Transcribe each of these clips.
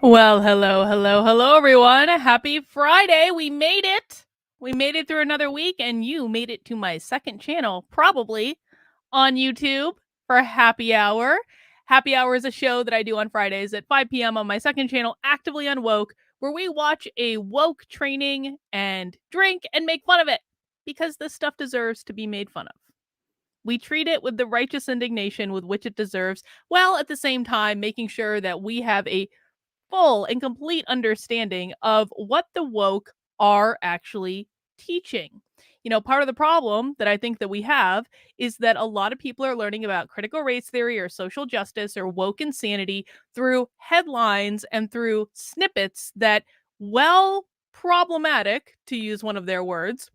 Well, hello, everyone. Happy Friday. We made it. We made it through another week, and you made it to my second channel, probably on YouTube for Happy Hour. Happy Hour is a show that I do on Fridays at 5 p.m. on my second channel, Actively Unwoke, where we watch a woke training and drink and make fun of it because this stuff deserves to be made fun of. We treat it with the righteous indignation with which it deserves, while at the same time making sure that we have a full and complete understanding of what the woke are actually teaching. You know, part of the problem that I think that we have is that a lot of people are learning about critical race theory or social justice or woke insanity through headlines and through snippets that, well, problematic, to use one of their words,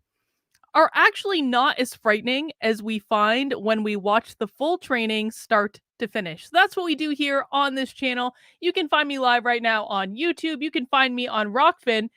are actually not as frightening as we find when we watch the full training start to finish. So that's what we do here on this channel. You can find me live right now on YouTube. You can find me on Rockfin.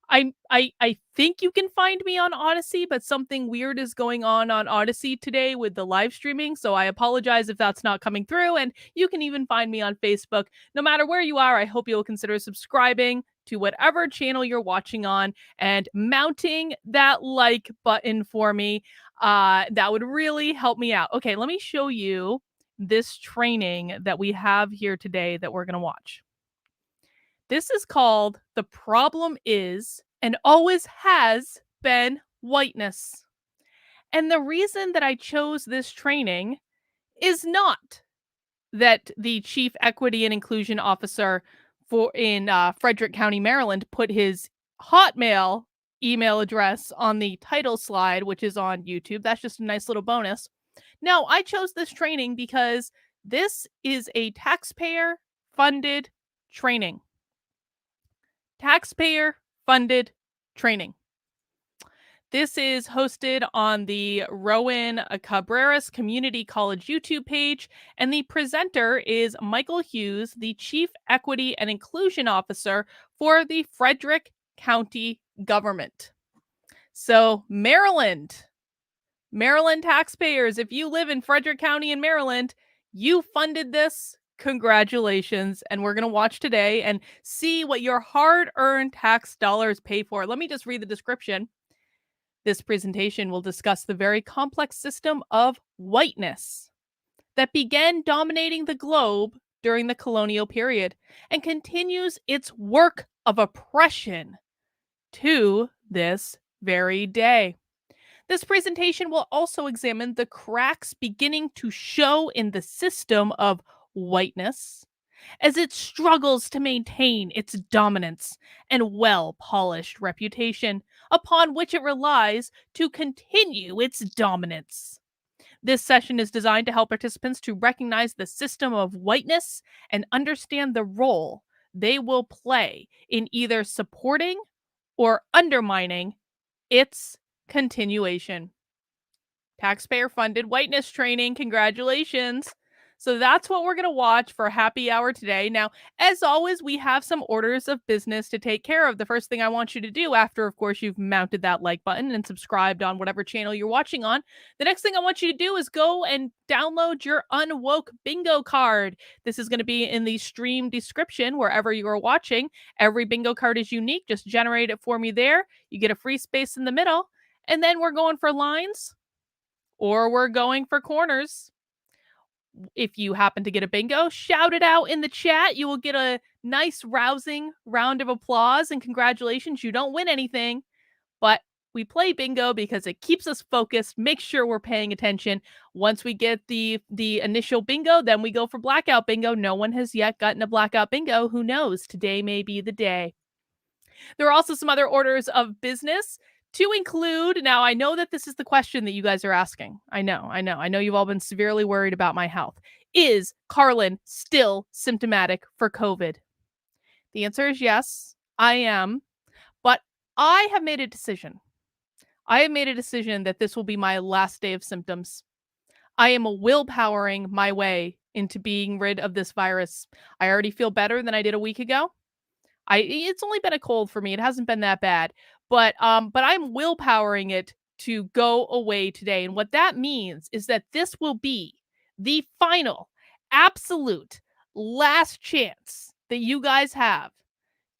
I think you can find me on Odyssey, but something weird is going on Odyssey today with the live streaming, so I apologize if that's not coming through. And you can even find me on Facebook. No matter where you are, I hope you'll consider subscribing to whatever channel you're watching on and mounting that like button for me. That would really help me out. Okay, let me show you this training that we have here today that we're going to watch. This is called The Problem Is and Always Has Been Whiteness. And the reason that I chose this training is not that the Chief Equity and Inclusion Officer in Frederick County, Maryland, put his Hotmail email address on the title slide, which is on YouTube. That's just a nice little bonus. No, I chose this training because this is a taxpayer-funded training. Taxpayer-funded training. This is hosted on the Rowan Cabreras Community College YouTube page, and the presenter is Michael Hughes, the Chief Equity and Inclusion Officer for the Frederick County government. So, Maryland taxpayers, if you live in Frederick County in Maryland, you funded this. Congratulations. And we're going to watch today and see what your hard-earned tax dollars pay for. Let me just read the description. This presentation will discuss the very complex system of whiteness that began dominating the globe during the colonial period and continues its work of oppression to this very day. This presentation will also examine the cracks beginning to show in the system of whiteness as it struggles to maintain its dominance and well-polished reputation upon which it relies to continue its dominance. This session is designed to help participants to recognize the system of whiteness and understand the role they will play in either supporting or undermining its continuation. Taxpayer-funded whiteness training. Congratulations. So that's what we're going to watch for Happy Hour today. Now, as always, we have some orders of business to take care of. The first thing I want you to do after, of course, you've mounted that like button and subscribed on whatever channel you're watching on, the next thing I want you to do is go and download your Unwoke bingo card. This is going to be in the stream description wherever you are watching. Every bingo card is unique. Just generate it for me there. You get a free space in the middle. And then we're going for lines or we're going for corners. If you happen to get a bingo, shout it out in the chat. You will get a nice, rousing round of applause and congratulations. You don't win anything, but we play bingo because it keeps us focused. Make sure we're paying attention. Once we get the initial bingo, then we go for blackout bingo. No one has yet gotten a blackout bingo. Who knows? Today may be the day. There are also some other orders of business to include. Now, I know that this is the question that you guys are asking. I know you've all been severely worried about my health. Is Carlin still symptomatic for COVID? The answer is yes, I am. But I have made a decision. I have made a decision that this will be my last day of symptoms. I am willpowering my way into being rid of this virus. I already feel better than I did a week ago. It's only been a cold for me. It hasn't been that bad. But I'm willpowering it to go away today. And what that means is that this will be the final, absolute last chance that you guys have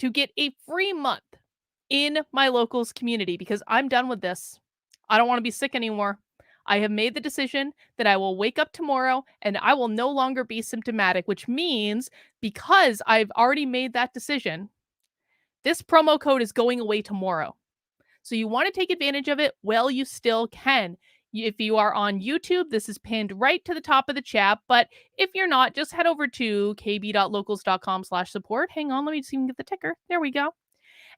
to get a free month in my locals community because I'm done with this. I don't want to be sick anymore. I have made the decision that I will wake up tomorrow and I will no longer be symptomatic, which means because I've already made that decision, this promo code is going away tomorrow. So you want to take advantage of it while you still can. If you are on YouTube, this is pinned right to the top of the chat. But if you're not, just head over to kb.locals.com/support. Hang on, let me see if we can get the ticker. There we go.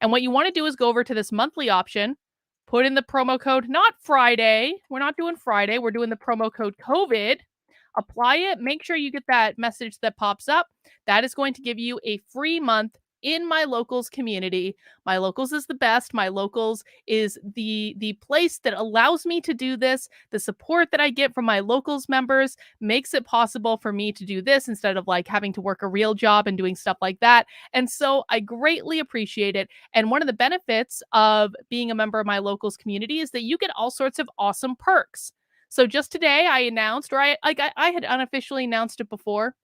And what you want to do is go over to this monthly option, put in the promo code, not Friday. We're not doing Friday. We're doing the promo code COVID. Apply it. Make sure you get that message that pops up. That is going to give you a free month in my locals community. My locals is the best. My locals is the place that allows me to do this. The support that I get from my locals members makes it possible for me to do this instead of like having to work a real job and doing stuff like that. And so I greatly appreciate it. And one of the benefits of being a member of my locals community is that you get all sorts of awesome perks. So just today I announced, or I had unofficially announced it before,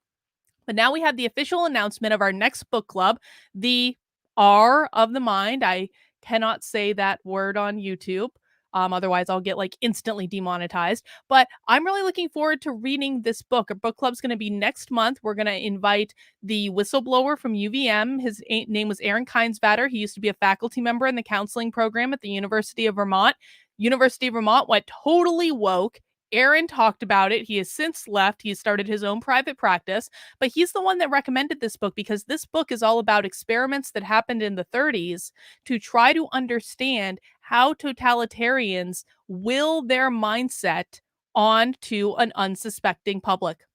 but now we have the official announcement of our next book club, the R of the Mind. I cannot say that word on YouTube. Otherwise, I'll get like instantly demonetized. But I'm really looking forward to reading this book. Our book club's going to be next month. We're going to invite the whistleblower from UVM. His name was Aaron Kinesvatter. He used to be a faculty member in the counseling program at the University of Vermont. University of Vermont went totally woke. Aaron talked about it. He has since left. He started his own private practice, but he's the one that recommended this book because this book is all about experiments that happened in the 30s to try to understand how totalitarians will their mindset onto an unsuspecting public.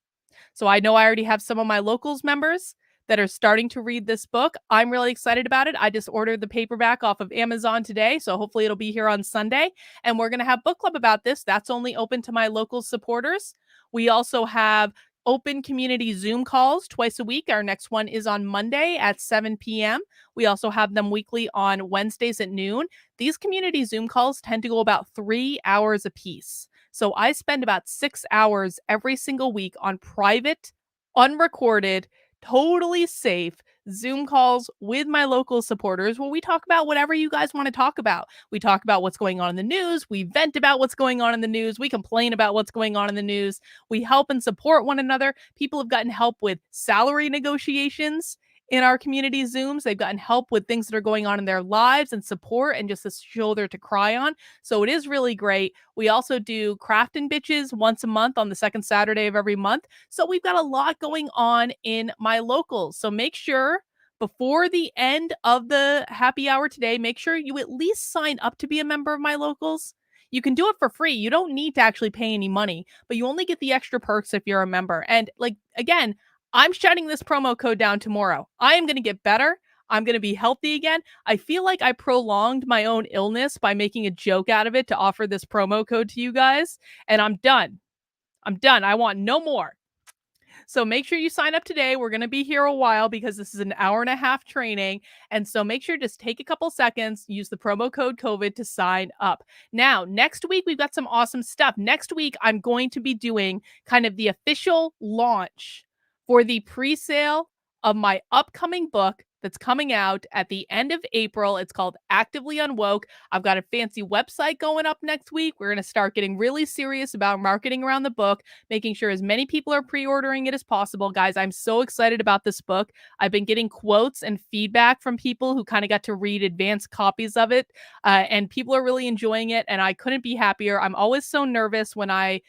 So I know I already have some of my locals members that are starting to read this book. I'm really excited about it. I just ordered the paperback off of Amazon today, so hopefully it'll be here on Sunday. And we're going to have book club about this. That's only open to my local supporters. We also have open community Zoom calls twice a week. Our next one is on Monday at 7 p.m. We also have them weekly on Wednesdays at noon. These community Zoom calls tend to go about 3 hours a piece. So I spend about 6 hours every single week on private, unrecorded, totally safe Zoom calls with my local supporters where we talk about whatever you guys want to talk about. We talk about what's going on in the news. We vent about what's going on in the news. We complain about what's going on in the news. We help and support one another. People have gotten help with salary negotiations in our community Zooms. They've gotten help with things that are going on in their lives and support and just a shoulder to cry on. So it is really great. We also do Craftin' Bitches once a month on the second Saturday of every month. So we've got a lot going on in my locals. So make sure before the end of the happy hour today, make sure you at least sign up to be a member of my locals. You can do it for free. You don't need to actually pay any money, but you only get the extra perks if you're a member. And like, again, I'm shutting this promo code down tomorrow. I am going to get better. I'm going to be healthy again. I feel like I prolonged my own illness by making a joke out of it to offer this promo code to you guys. And I'm done. I'm done. I want no more. So make sure you sign up today. We're going to be here a while because this is an hour and a half training. And so make sure just take a couple seconds, use the promo code COVID to sign up. Now, next week, we've got some awesome stuff. Next week, I'm going to be doing kind of the official launch for the pre-sale of my upcoming book that's coming out at the end of April. It's called Actively Unwoke. I've got a fancy website going up next week. We're going to start getting really serious about marketing around the book, making sure as many people are pre-ordering it as possible. Guys, I'm so excited about this book. I've been getting quotes and feedback from people who kind of got to read advanced copies of it, and people are really enjoying it, and I couldn't be happier. I'm always so nervous when I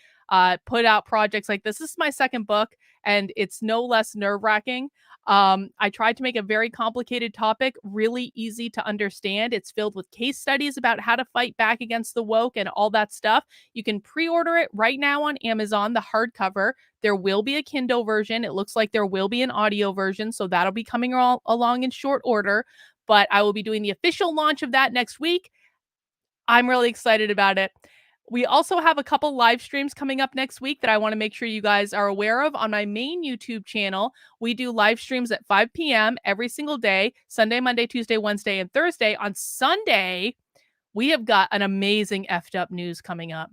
put out projects like this. This is my second book, and it's no less nerve-wracking. I tried to make a very complicated topic really easy to understand. It's filled with case studies about how to fight back against the woke and all that stuff. You can pre-order it right now on Amazon, the hardcover. There will be a Kindle version. It looks like there will be an audio version, so that'll be coming along in short order. But I will be doing the official launch of that next week. I'm really excited about it. We also have a couple live streams coming up next week that I want to make sure you guys are aware of. On my main YouTube channel, we do live streams at 5 p.m. every single day, Sunday, Monday, Tuesday, Wednesday, and Thursday. On Sunday, we have got an amazing effed up news coming up.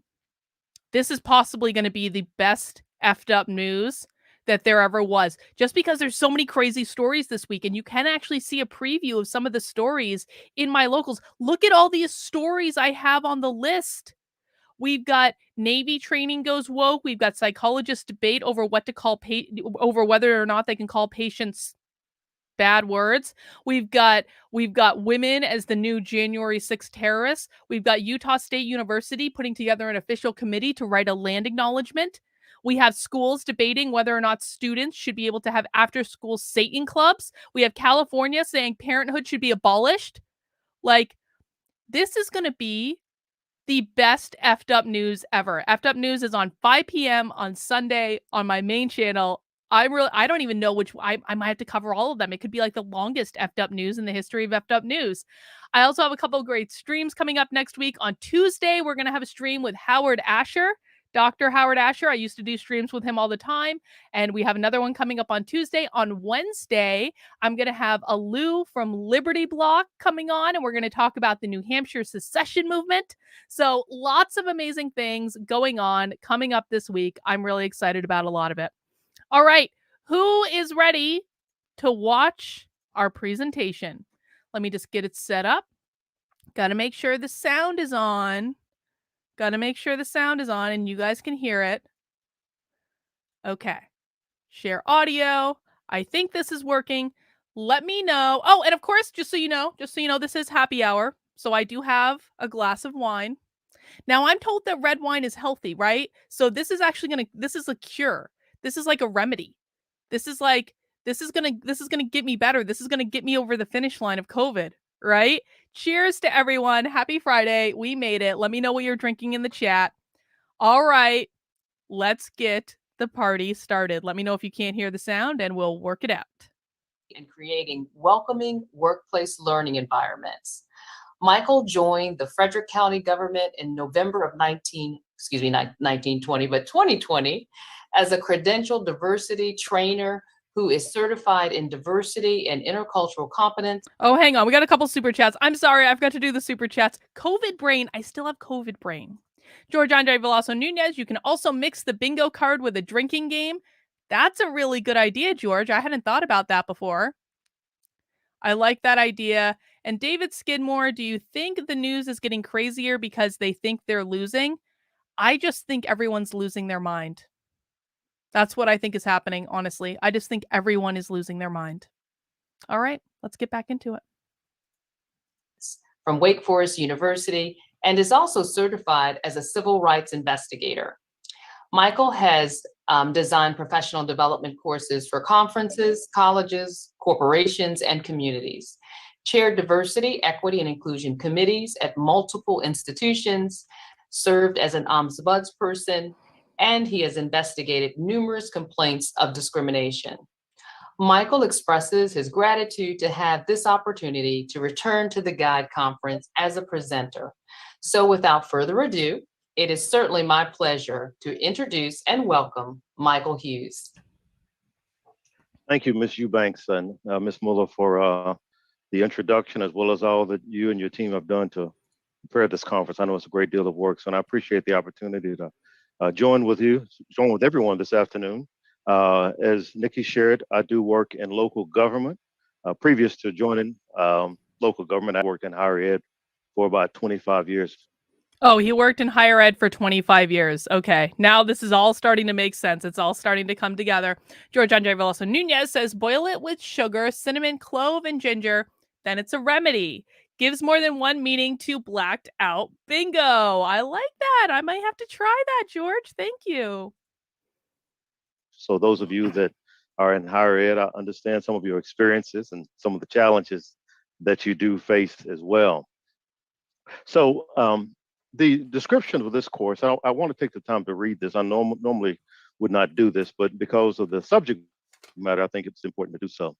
This is possibly going to be the best effed up news that there ever was, just because there's so many crazy stories this week. And you can actually see a preview of some of the stories in my locals. Look at all these stories I have on the list. We've got Navy training goes woke. We've got psychologists debate over what to call over whether or not they can call patients bad words. We've got women as the new January 6th terrorists. We've got Utah State University putting together an official committee to write a land acknowledgement. We have schools debating whether or not students should be able to have after-school Satan clubs. We have California saying parenthood should be abolished. Like, this is going to be the best effed up news ever. Effed up news is on 5 p.m. on Sunday on my main channel. I don't even know which, I might have to cover all of them. It could be like the longest effed up news in the history of effed up news. I also have a couple of great streams coming up next week. On Tuesday, we're going to have a stream with Howard Asher, Dr. Howard Asher. I used to do streams with him all the time. And we have another one coming up on Tuesday. On Wednesday, I'm going to have a Lou from Liberty Block coming on, and we're going to talk about the New Hampshire secession movement. So lots of amazing things going on coming up this week. I'm really excited about a lot of it. All right, who is ready to watch our presentation? Let me just get it set up. Got to make sure the sound is on. Got to make sure the sound is on and you guys can hear it. Okay. Share audio. I think this is working. Let me know. Oh, and of course, just so you know, this is happy hour. So I do have a glass of wine. Now I'm told that red wine is healthy, right? So this is actually this is a cure. This is like a remedy. This is gonna get me better. This is gonna get me over the finish line of COVID, right? Cheers to everyone. Happy Friday. We made it. Let me know what you're drinking in the chat. All right, let's get the party started. Let me know if you can't hear the sound and we'll work it out. And creating welcoming workplace learning environments. Michael joined the Frederick County government in November of 2020 as a credentialed diversity trainer who is certified in diversity and intercultural competence. Oh, hang on. We got a couple super chats. I'm sorry. I forgot to do the super chats. COVID brain. I still have COVID brain. George Andre Veloso Nunez. You can also mix the bingo card with a drinking game. That's a really good idea, George. I hadn't thought about that before. I like that idea. And David Skidmore, do you think the news is getting crazier because they think they're losing? I just think everyone's losing their mind. That's what I think is happening, honestly. I just think everyone is losing their mind. All right, let's get back into it. From Wake Forest University, and is also certified as a civil rights investigator. Michael has designed professional development courses for conferences, colleges, corporations, and communities, chaired diversity, equity, and inclusion committees at multiple institutions, served as an ombudsperson, and he has investigated numerous complaints of discrimination. Michael expresses his gratitude to have this opportunity to return to the GUIDE conference as a presenter. So without further ado, it is certainly my pleasure to introduce and welcome Michael Hughes. Thank you, Ms. Eubanks and Ms. Muller for the introduction, as well as all that you and your team have done to prepare this conference. I know it's a great deal of work, so I appreciate the opportunity to join with everyone this afternoon. As Nikki shared, I do work in local government. Previous to joining local government, I worked in higher ed for about 25 years. Oh, he worked in higher ed for 25 years. Okay, now this is all starting to make sense. It's all starting to come together. George Andre Veloso Nunez says, boil it with sugar, cinnamon, clove, and ginger. Then it's a remedy. Gives more than one meaning to blacked out bingo. I like that. I might have to try that, George. Thank you. So those of you that are in higher ed, I understand some of your experiences and some of the challenges that you do face as well. So the description of this course, I want to take the time to read this. I normally would not do this, but because of the subject matter, I think it's important to do so.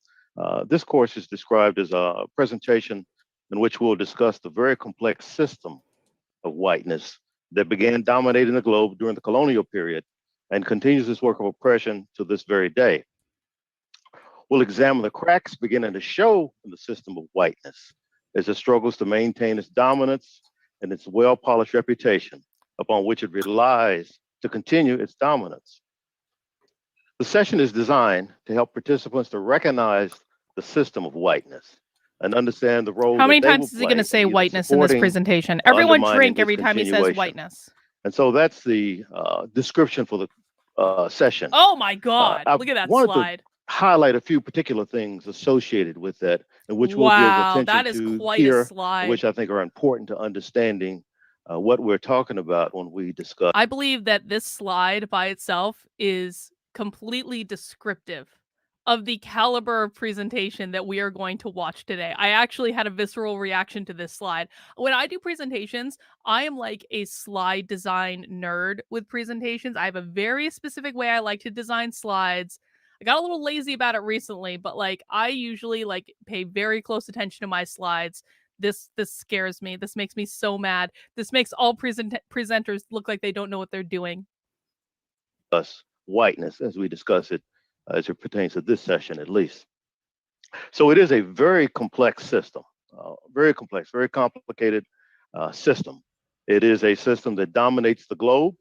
This course is described as a presentation in which we'll discuss the very complex system of whiteness that began dominating the globe during the colonial period and continues this work of oppression to this very day. We'll examine the cracks beginning to show in the system of whiteness as it struggles to maintain its dominance and its well-polished reputation upon which it relies to continue its dominance. The session is designed to help participants to recognize the system of whiteness and understand the role How many that they times will is he play going to in say either whiteness in this supporting presentation? or Everyone undermining drink its every time he says continuation. whiteness. And so that's the description for the session. Oh my God. I Look at that wanted slide. to highlight a few particular things associated with that, and which we'll give Wow, attention that is to quite here, a slide. which I think are important to understanding what we're talking about when we discuss. I believe that this slide by itself is completely descriptive of the caliber of presentation that we are going to watch today. I actually had a visceral reaction to this slide. When I do presentations, I am like a slide design nerd with presentations. I have a very specific way I like to design slides. I got a little lazy about it recently, but like I usually like pay very close attention to my slides. This scares me. This makes me so mad. This makes all presenters look like they don't know what they're doing. Whiteness as we discuss it as it pertains to this session, at least. So it is a very complex system, very complex, very complicated system. It is a system that dominates the globe.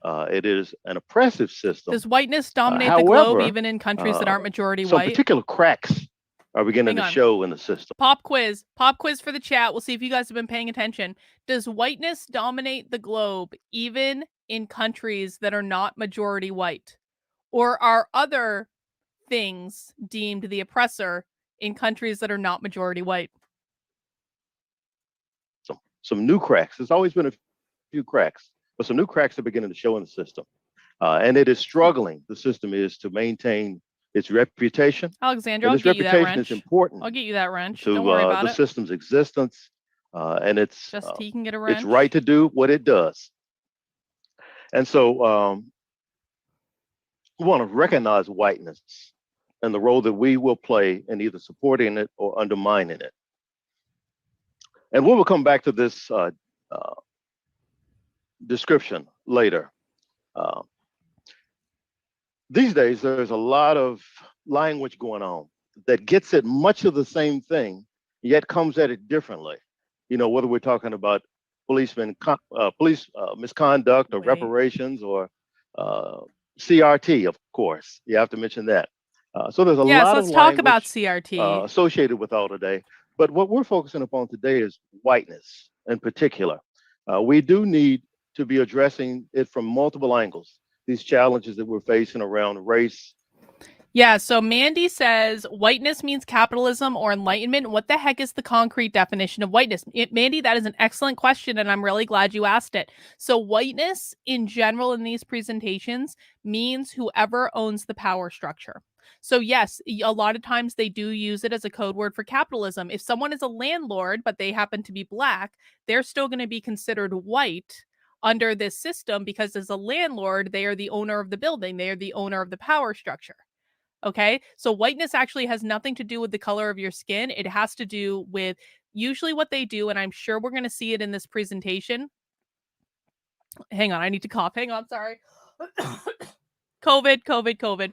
It is an oppressive system. Does whiteness dominate the globe even in countries that aren't majority some white? particular cracks are beginning to show in the system. Pop quiz for the chat. We'll see if you guys have been paying attention. Does whiteness dominate the globe even in countries that are not majority white? Or are other things deemed the oppressor in countries that are not majority white? Some new cracks. There's always been a few cracks, but some new cracks are beginning to show in the system. And it is struggling, the system is, to maintain its reputation. Alexandra, and I'll this get you that reputation wrench. is important. I'll get you that wrench. To Don't worry about the it. system's existence, and its Just he can get a wrench. its right to do what it does. And so we want to recognize whiteness and the role that we will play in either supporting it or undermining it. And we will come back to this description later. These days, there's a lot of language going on that gets at much of the same thing, yet comes at it differently. You know, whether we're talking about police misconduct or reparations or CRT, of course, you have to mention that. So there's a lot of let's talk about language CRT associated with all today. But what we're focusing upon today is whiteness in particular. We do need to be addressing it from multiple angles, these challenges that we're facing around race. Yeah, so Mandy says whiteness means capitalism or enlightenment. What the heck is the concrete definition of whiteness? Mandy, that is an excellent question, and I'm really glad you asked it. So whiteness in general in these presentations means whoever owns the power structure. So yes, a lot of times they do use it as a code word for capitalism. If someone is a landlord, but they happen to be black, they're still going to be considered white under this system because as a landlord, they are the owner of the building. They are the owner of the power structure. Okay, so whiteness actually has nothing to do with the color of your skin. It has to do with usually what they do, and I'm sure we're going to see it in this presentation. Hang on, I need to cough. Hang on, sorry. COVID.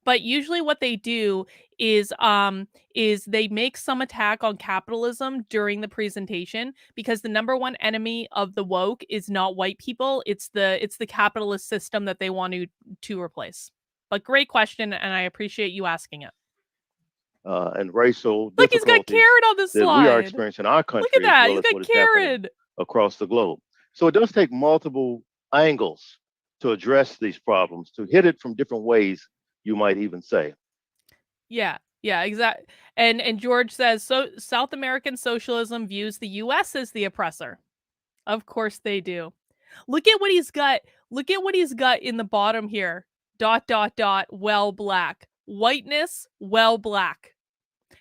But usually what they do is they make some attack on capitalism during the presentation because the number one enemy of the woke is not white people. It's the capitalist system that they want to replace. But great question, and I appreciate you asking it. And racial look, he's got Karen on the slide. That we are experiencing in our country. Look at that, as well he's got as what Karen across the globe. So it does take multiple angles to address these problems, to hit it from different ways, you might even say. Yeah, exactly. And George says, so South American socialism views the US as the oppressor. Of course they do. Look at what he's got. Look at what he's got in the bottom here. ... well black. Whiteness, well black.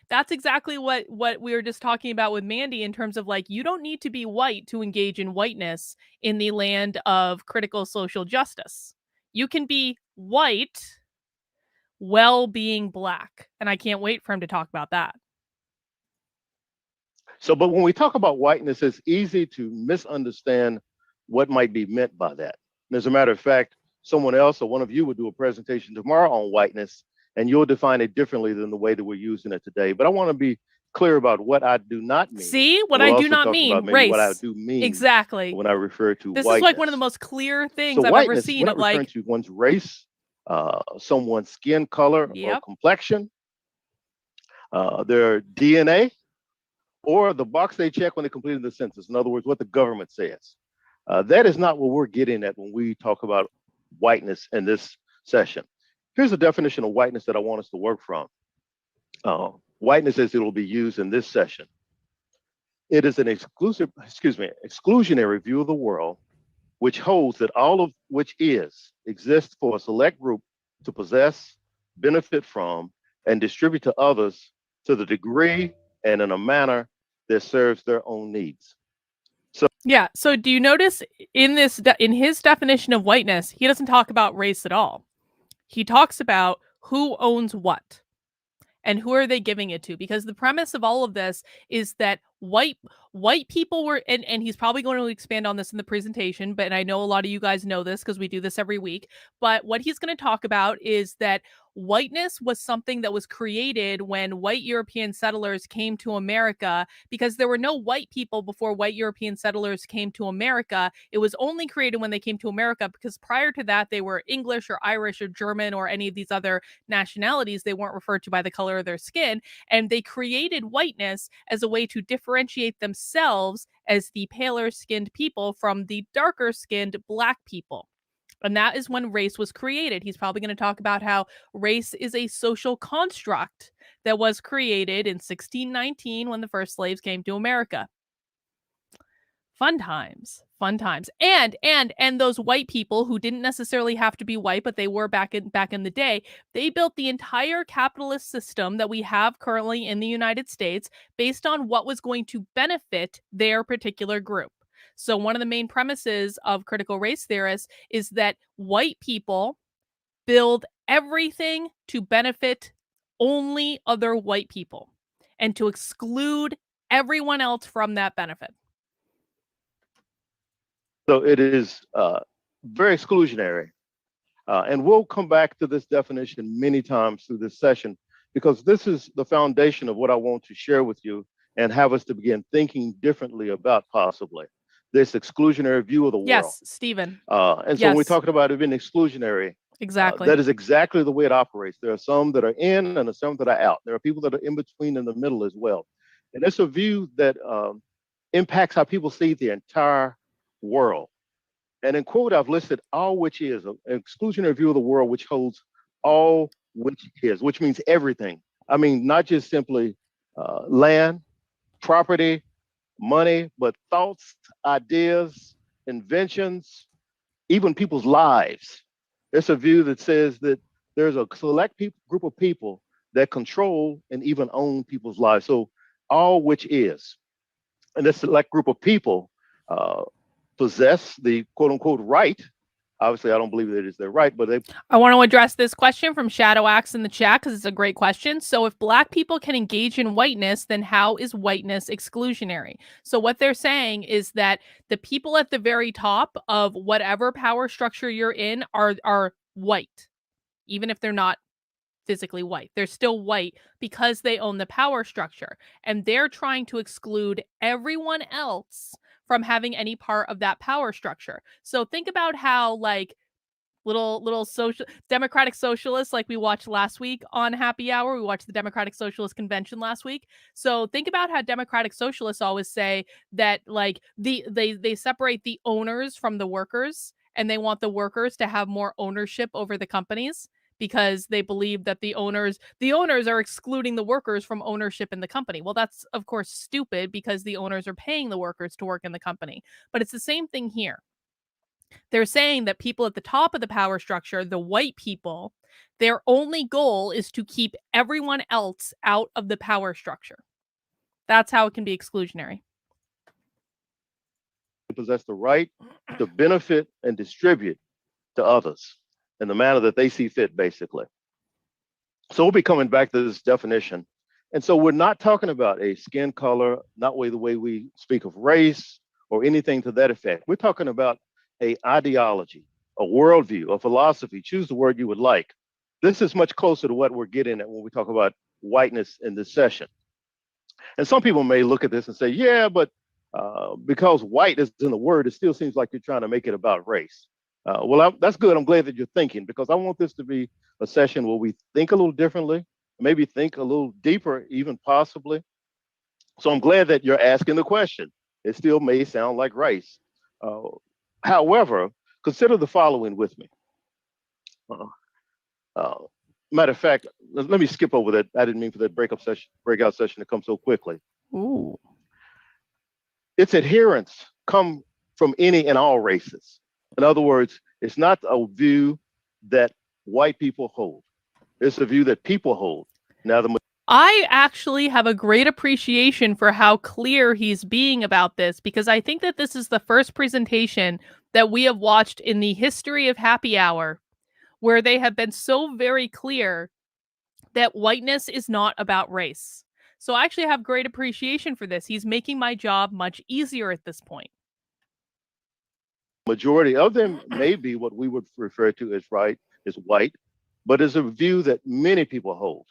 That's exactly what we were just talking about with Mandy in terms of like, you don't need to be white to engage in whiteness in the land of critical social justice. You can be white while being black. And I can't wait for him to talk about that. So, but when we talk about whiteness, it's easy to misunderstand what might be meant by that. And as a matter of fact, someone else or one of you will do a presentation tomorrow on whiteness, and you'll define it differently than the way that we're using it today. But I want to be clear about what I do not mean. See, what I do not mean, race. What I do mean exactly when I refer to this whiteness. is like one of the most clear things so I've whiteness, ever seen. We're not referring to one's race someone's skin color or Yep. complexion, their DNA, or the box they check when they completed the census. In other words, what the government says. That is not what we're getting at when we talk about whiteness in this session. Here's a definition of whiteness that I want us to work from. Whiteness as it will be used in this session. It is an exclusionary view of the world, which holds that all of which exists for a select group to possess, benefit from, and distribute to others to the degree and in a manner that serves their own needs. Yeah. So do you notice in his definition of whiteness, he doesn't talk about race at all. He talks about who owns what and who are they giving it to, because the premise of all of this is that white people were, and he's probably going to expand on this in the presentation, but and I know a lot of you guys know this because we do this every week, but what he's going to talk about is that whiteness was something that was created when white European settlers came to America, because there were no white people before white European settlers came to America. It was only created when they came to America, because prior to that, they were English or Irish or German or any of these other nationalities. They weren't referred to by the color of their skin, and they created whiteness as a way to differentiate themselves as the paler skinned people from the darker skinned black people. And that is when race was created. He's probably going to talk about how race is a social construct that was created in 1619 when the first slaves came to America. Fun times. And those white people who didn't necessarily have to be white, but they were back in the day, they built the entire capitalist system that we have currently in the United States based on what was going to benefit their particular group. So one of the main premises of critical race theorists is that white people build everything to benefit only other white people and to exclude everyone else from that benefit. So it is very exclusionary. And we'll come back to this definition many times through this session, because this is the foundation of what I want to share with you and have us to begin thinking differently about possibly this exclusionary view of the world. Yes, Stephen. And so when we're talking about it being exclusionary, exactly, that is exactly the way it operates. There are some that are in and there are some that are out. There are people that are in between in the middle as well. And it's a view that impacts how people see the entire world. And in quote, I've listed all which is an exclusionary view of the world, which holds all which is, which means everything. I mean, not just simply land, property, money, but thoughts, ideas, inventions, even people's lives. It's a view that says that there's a select group of people that control and even own people's lives. So all which is, and this select group of people possess the quote unquote right. Obviously, I don't believe that it is their right, but I want to address this question from Shadow Axe in the chat because it's a great question. So if black people can engage in whiteness, then how is whiteness exclusionary? So what they're saying is that the people at the very top of whatever power structure you're in are white, even if they're not physically white. They're still white because they own the power structure, and they're trying to exclude everyone else from having any part of that power structure. So think about how like little social democratic socialists, like we watched last week on Happy Hour, we watched the Democratic Socialist Convention last week. So think about how democratic socialists always say that like they separate the owners from the workers, and they want the workers to have more ownership over the companies, because they believe that the owners are excluding the workers from ownership in the company. Well, that's of course stupid, because the owners are paying the workers to work in the company. But it's the same thing here. They're saying that people at the top of the power structure, the white people, their only goal is to keep everyone else out of the power structure. That's how it can be exclusionary. Possess the right to benefit and distribute to others in the manner that they see fit, basically. So we'll be coming back to this definition. And so we're not talking about a skin color, not the way we speak of race or anything to that effect. We're talking about an ideology, a worldview, a philosophy. Choose the word you would like. This is much closer to what we're getting at when we talk about whiteness in this session. And some people may look at this and say, yeah, but because white is in the word, it still seems like you're trying to make it about race. That's good. I'm glad that you're thinking, because I want this to be a session where we think a little differently, maybe think a little deeper, even possibly. So I'm glad that you're asking the question. It still may sound like race. Uh, However, consider the following with me. Uh, uh, Matter of fact, let me skip over that. I didn't mean for that breakout session to come so quickly. Ooh. Its adherents come from any and all races. In other words, it's not a view that white people hold. It's a view that people hold. Now, I actually have a great appreciation for how clear he's being about this, because I think that this is the first presentation that we have watched in the history of Happy Hour where they have been so very clear that whiteness is not about race. So I actually have great appreciation for this. He's making my job much easier at this point. Majority of them may be what we would refer to as white, but it's a view that many people hold.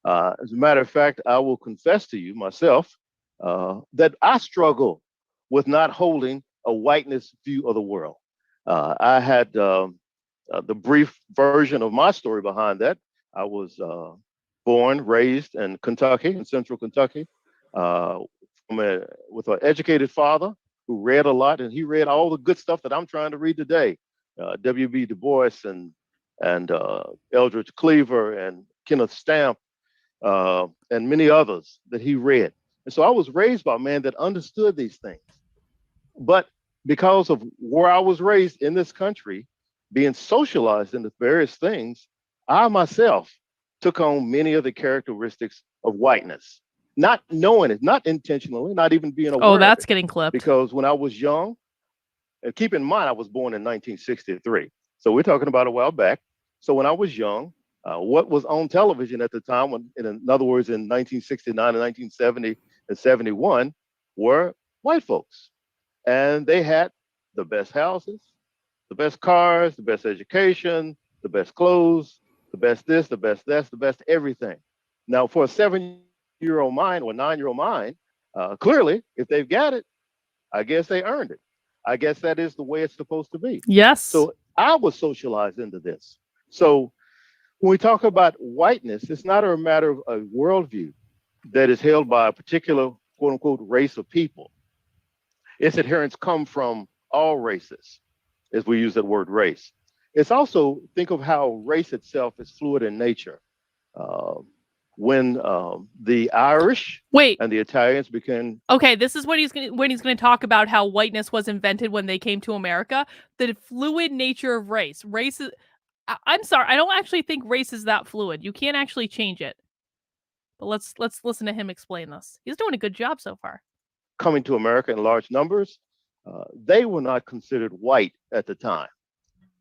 As a matter of fact, I will confess to you myself that I struggle with not holding a whiteness view of the world. I had the brief version of my story behind that. I was born, raised in Kentucky, in central Kentucky, with an educated father who read a lot, and he read all the good stuff that I'm trying to read today. W.B. Du Bois and Eldridge Cleaver and Kenneth Stamp and many others that he read. And so I was raised by a man that understood these things. But because of where I was raised in this country, being socialized into various things, I myself took on many of the characteristics of whiteness, not knowing it, not intentionally, not even being aware. Oh, that's of it. getting clipped. Because when I was young, and keep in mind, I was born in 1963. So we're talking about a while back. So when I was young, what was on television at the time, in other words, in 1969 and 1970 and 71, were white folks. And they had the best houses, the best cars, the best education, the best clothes, the best this, the best that, the best everything. Now, for a 7-year-old mind or 9-year-old mind, clearly, if they've got it, I guess they earned it. I guess that is the way it's supposed to be. Yes. So I was socialized into this. So when we talk about whiteness, it's not a matter of a worldview that is held by a particular quote unquote race of people. Its adherents come from all races, as we use that word race. It's also, think of how race itself is fluid in nature. When the Irish and the Italians became... Okay, this is when he's going to talk about how whiteness was invented when they came to America. The fluid nature of race. Race is... I'm sorry, I don't actually think race is that fluid. You can't actually change it. But let's listen to him explain this. He's doing a good job so far. Coming to America in large numbers, they were not considered white at the time.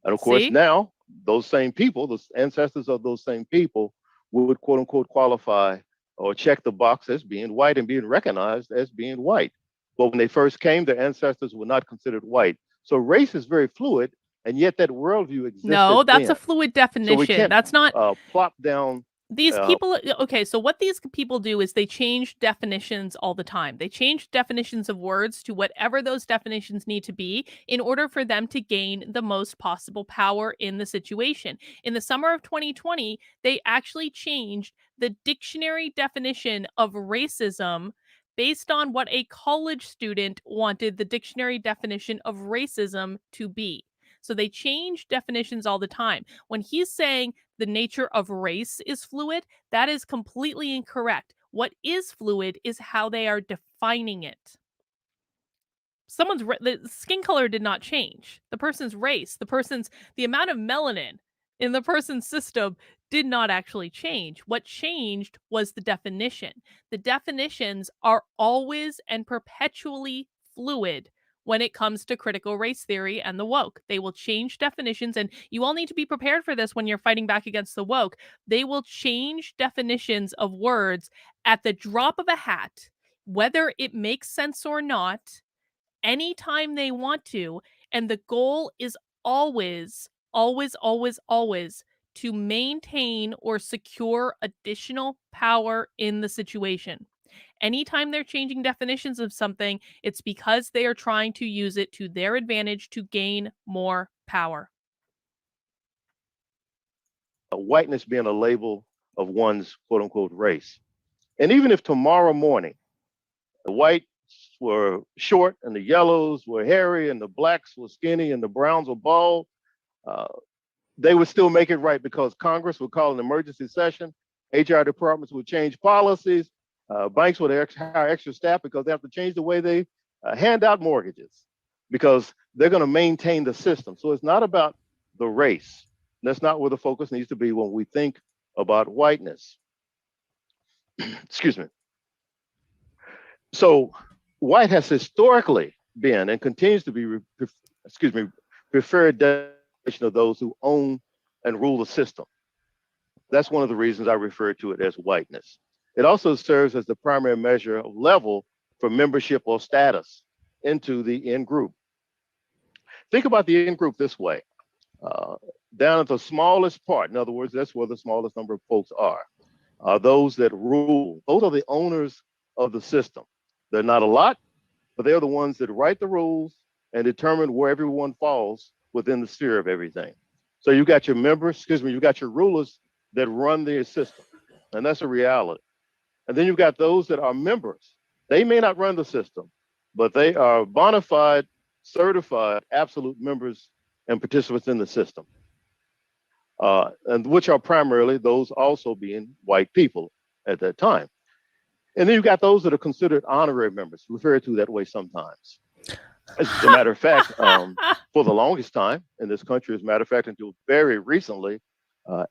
And of course, now, those same people, the ancestors of those same people, would quote unquote qualify or check the box as being white and being recognized as being white. But when they first came, their ancestors were not considered white. So race is very fluid, and yet that worldview existed. No, that's a fluid definition. So we can't, that's not plop down. These people, okay, so what these people do is they change definitions all the time. They change definitions of words to whatever those definitions need to be in order for them to gain the most possible power in the situation. In the summer of 2020, they actually changed the dictionary definition of racism based on what a college student wanted the dictionary definition of racism to be. So they change definitions all the time. When he's saying the nature of race is fluid, that is completely incorrect. What is fluid is how they are defining it. The skin color did not change. The person's race, the amount of melanin in the person's system did not actually change. What changed was the definition. The definitions are always and perpetually fluid when it comes to critical race theory and the woke. They will change definitions, and you all need to be prepared for this when you're fighting back against the woke. They will change definitions of words at the drop of a hat, whether it makes sense or not, anytime they want to, and the goal is always, always, always, always to maintain or secure additional power in the situation. Anytime they're changing definitions of something, it's because they are trying to use it to their advantage to gain more power. whiteness being a label of one's quote unquote race. And even if tomorrow morning the whites were short and the yellows were hairy and the blacks were skinny and the browns were bald, they would still make it right because Congress would call an emergency session, HR departments would change policies, banks would hire extra staff because they have to change the way they hand out mortgages because they're going to maintain the system. So it's not about the race. That's not where the focus needs to be when we think about whiteness. Excuse me. So white has historically been and continues to be, preferred definition of those who own and rule the system. That's one of the reasons I refer to it as whiteness. It also serves as the primary measure of level for membership or status into the in-group. Think about the in-group this way. Down at the smallest part, in other words, that's where the smallest number of folks are those that rule. Those are the owners of the system. They're not a lot, but they're the ones that write the rules and determine where everyone falls within the sphere of everything. So you got your members, you got your rulers that run the system, and that's a reality. And then you've got those that are members. They may not run the system, but they are bona fide, certified, absolute members and participants in the system, and which are primarily those also being white people at that time. And then you've got those that are considered honorary members, referred to that way sometimes. As a matter of fact, for the longest time in this country, as a matter of fact, until very recently,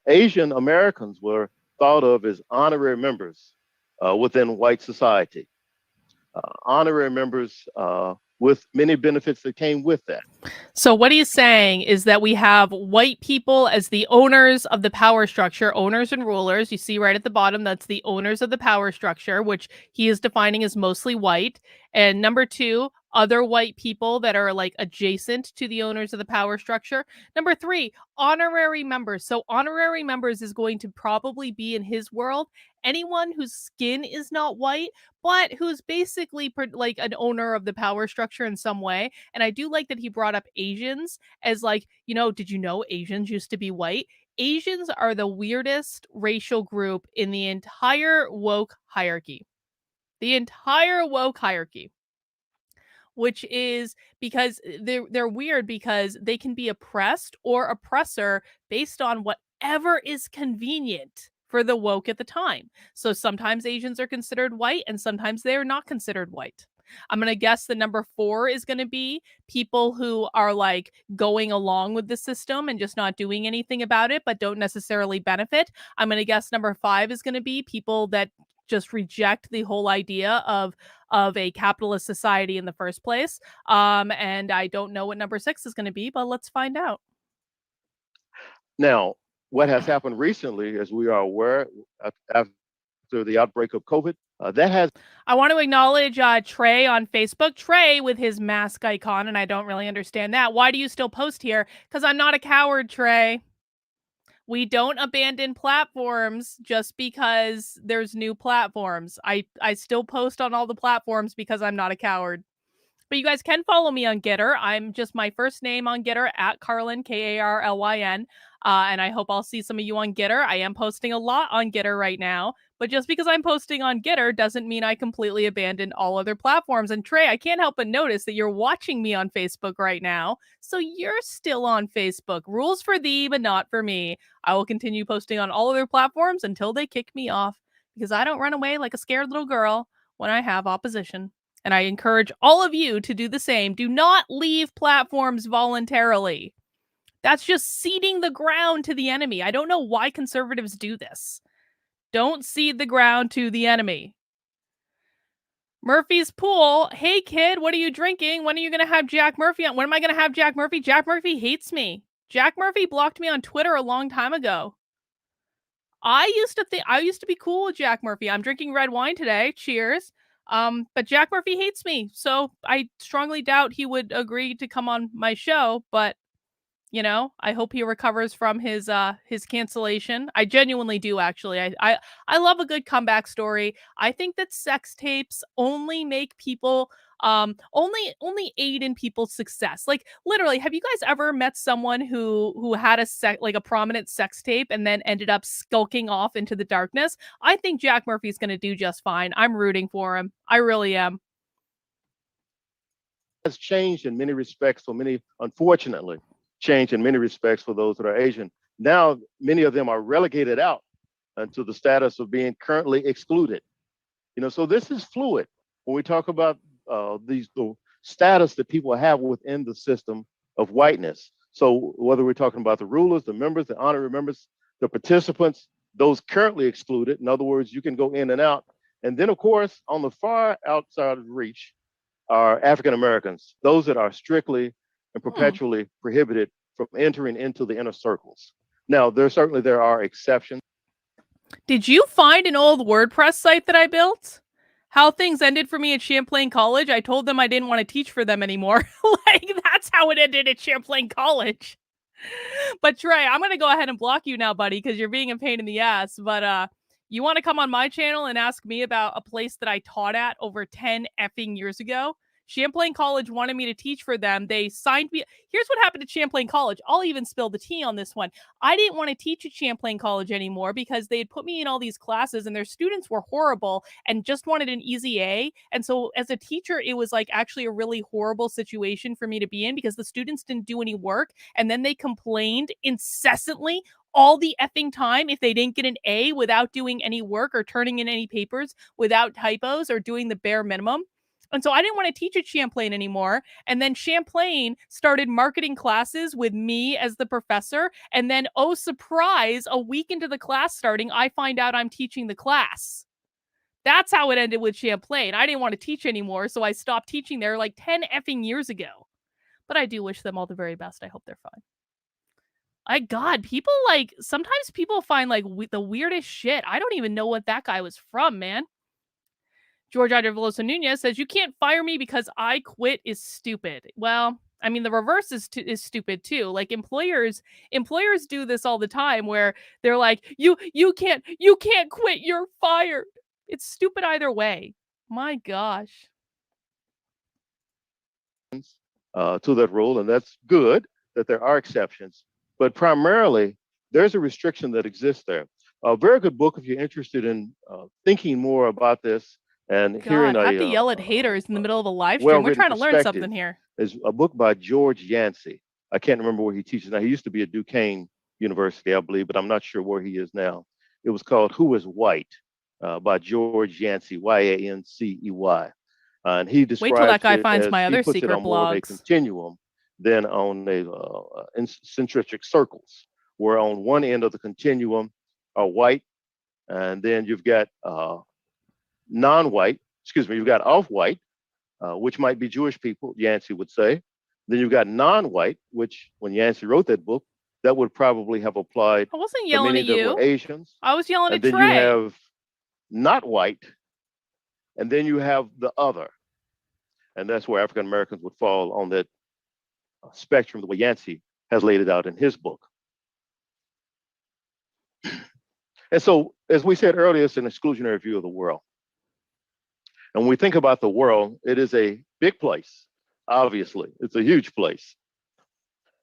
Asian Americans were thought of as honorary members within white society. Honorary members with many benefits that came with that. So what he's saying is that we have white people as the owners of the power structure, owners and rulers. You see right at the bottom, that's the owners of the power structure, which he is defining as mostly white. And number two, other white people that are like adjacent to the owners of the power structure. Number three, honorary members. So honorary members is going to probably be, in his world, anyone whose skin is not white, but who's basically like an owner of the power structure in some way. And I do like that he brought up Asians as like, did you know Asians used to be white? Asians are the weirdest racial group in the entire woke hierarchy. The entire woke hierarchy. Which is because they're weird because they can be oppressed or oppressor based on whatever is convenient for the woke at the time. So sometimes Asians are considered white and sometimes they are not considered white. I'm going to guess the number 4 is going to be people who are like going along with the system and just not doing anything about it, but don't necessarily benefit. I'm going to guess number 5 is going to be people that just reject the whole idea of a capitalist society in the first place. And I don't know what number 6 is going to be, but let's find out. Now, what has happened recently, as we are aware, after the outbreak of COVID, I want to acknowledge Trey on Facebook. Trey with his mask icon, and I don't really understand that. Why do you still post here? Because I'm not a coward, Trey. We don't abandon platforms just because there's new platforms. I still post on all the platforms because I'm not a coward. But you guys can follow me on Getter. I'm just my first name on Getter at Carlin, Karlyn. And I hope I'll see some of you on Getter. I am posting a lot on Getter right now. But just because I'm posting on Getter doesn't mean I completely abandoned all other platforms. And Trey, I can't help but notice that you're watching me on Facebook right now. So you're still on Facebook. Rules for thee, but not for me. I will continue posting on all other platforms until they kick me off. Because I don't run away like a scared little girl when I have opposition. And I encourage all of you to do the same. Do not leave platforms voluntarily. That's just ceding the ground to the enemy. I don't know why conservatives do this. Don't cede the ground to the enemy. Murphy's Pool. Hey, kid, what are you drinking? When are you going to have Jack Murphy on? When am I going to have Jack Murphy? Jack Murphy hates me. Jack Murphy blocked me on Twitter a long time ago. I used to be cool with Jack Murphy. I'm drinking red wine today. Cheers. But Jack Murphy hates me, so I strongly doubt he would agree to come on my show, but I hope he recovers from his cancellation. I genuinely do, actually. I love a good comeback story. I think that sex tapes only make people only aid in people's success. Like literally, have you guys ever met someone who had a prominent sex tape and then ended up skulking off into the darkness? I think Jack Murphy's going to do just fine. I'm rooting for him. I really am. Has changed in many respects for many, unfortunately, changed in many respects for those that are Asian. Now, many of them are relegated out to the status of being currently excluded. So this is fluid when we talk about the status that people have within the system of whiteness. So whether we're talking about the rulers, the members, the honorary members, the participants, those currently excluded, in other words, you can go in and out. And then, of course, on the far outside of reach are African Americans, those that are strictly and perpetually prohibited from entering into the inner circles. Now, there are exceptions. Did you find an old WordPress site that I built? How things ended for me at Champlain College? I told them I didn't want to teach for them anymore. Like, that's how it ended at Champlain College. But Trey, I'm going to go ahead and block you now, buddy, because you're being a pain in the ass. But you want to come on my channel and ask me about a place that I taught at over 10 effing years ago? Champlain College wanted me to teach for them. They signed me. Here's what happened at Champlain College. I'll even spill the tea on this one. I didn't want to teach at Champlain College anymore because they had put me in all these classes and their students were horrible and just wanted an easy A. And so as a teacher, it was like actually a really horrible situation for me to be in because the students didn't do any work. And then they complained incessantly all the effing time if they didn't get an A without doing any work or turning in any papers without typos or doing the bare minimum. And so I didn't want to teach at Champlain anymore. And then Champlain started marketing classes with me as the professor. And then, oh, surprise, a week into the class starting, I find out I'm teaching the class. That's how it ended with Champlain. I didn't want to teach anymore, so I stopped teaching there like 10 effing years ago. But I do wish them all the very best. I hope they're fine. God, people sometimes people find the weirdest shit. I don't even know what that guy was from, man. George Veloso Nunez says, you can't fire me because I quit is stupid. Well, I mean, the reverse is stupid too. Like employers do this all the time where they're like, you can't quit, you're fired. It's stupid either way. My gosh. To that rule, and that's good that there are exceptions, but primarily there's a restriction that exists there. A very good book if you're interested in thinking more about this and hearing have to yell at haters in the middle of a live stream. We're trying to learn something here. Is a book by George Yancey. I can't remember where he teaches now. He used to be at Duquesne University, I believe, but I'm not sure where he is now. It was called Who is White by George Yancey, Yancey. And he describes wait till that guy finds my other secret blogs. More of a continuum than on in centric circles, where on one end of the continuum are white, and then you've got you've got off-white, which might be Jewish people, Yancey would say. Then you've got non-white, which when Yancey wrote that book, that would probably have applied I wasn't yelling to many at you. that were Asians. I was yelling at Trey. And then you have not white, and then you have the other. And that's where African Americans would fall on that spectrum, the way Yancey has laid it out in his book. And so, as we said earlier, it's an exclusionary view of the world. And when we think about the world, it is a big place, obviously. It's a huge place.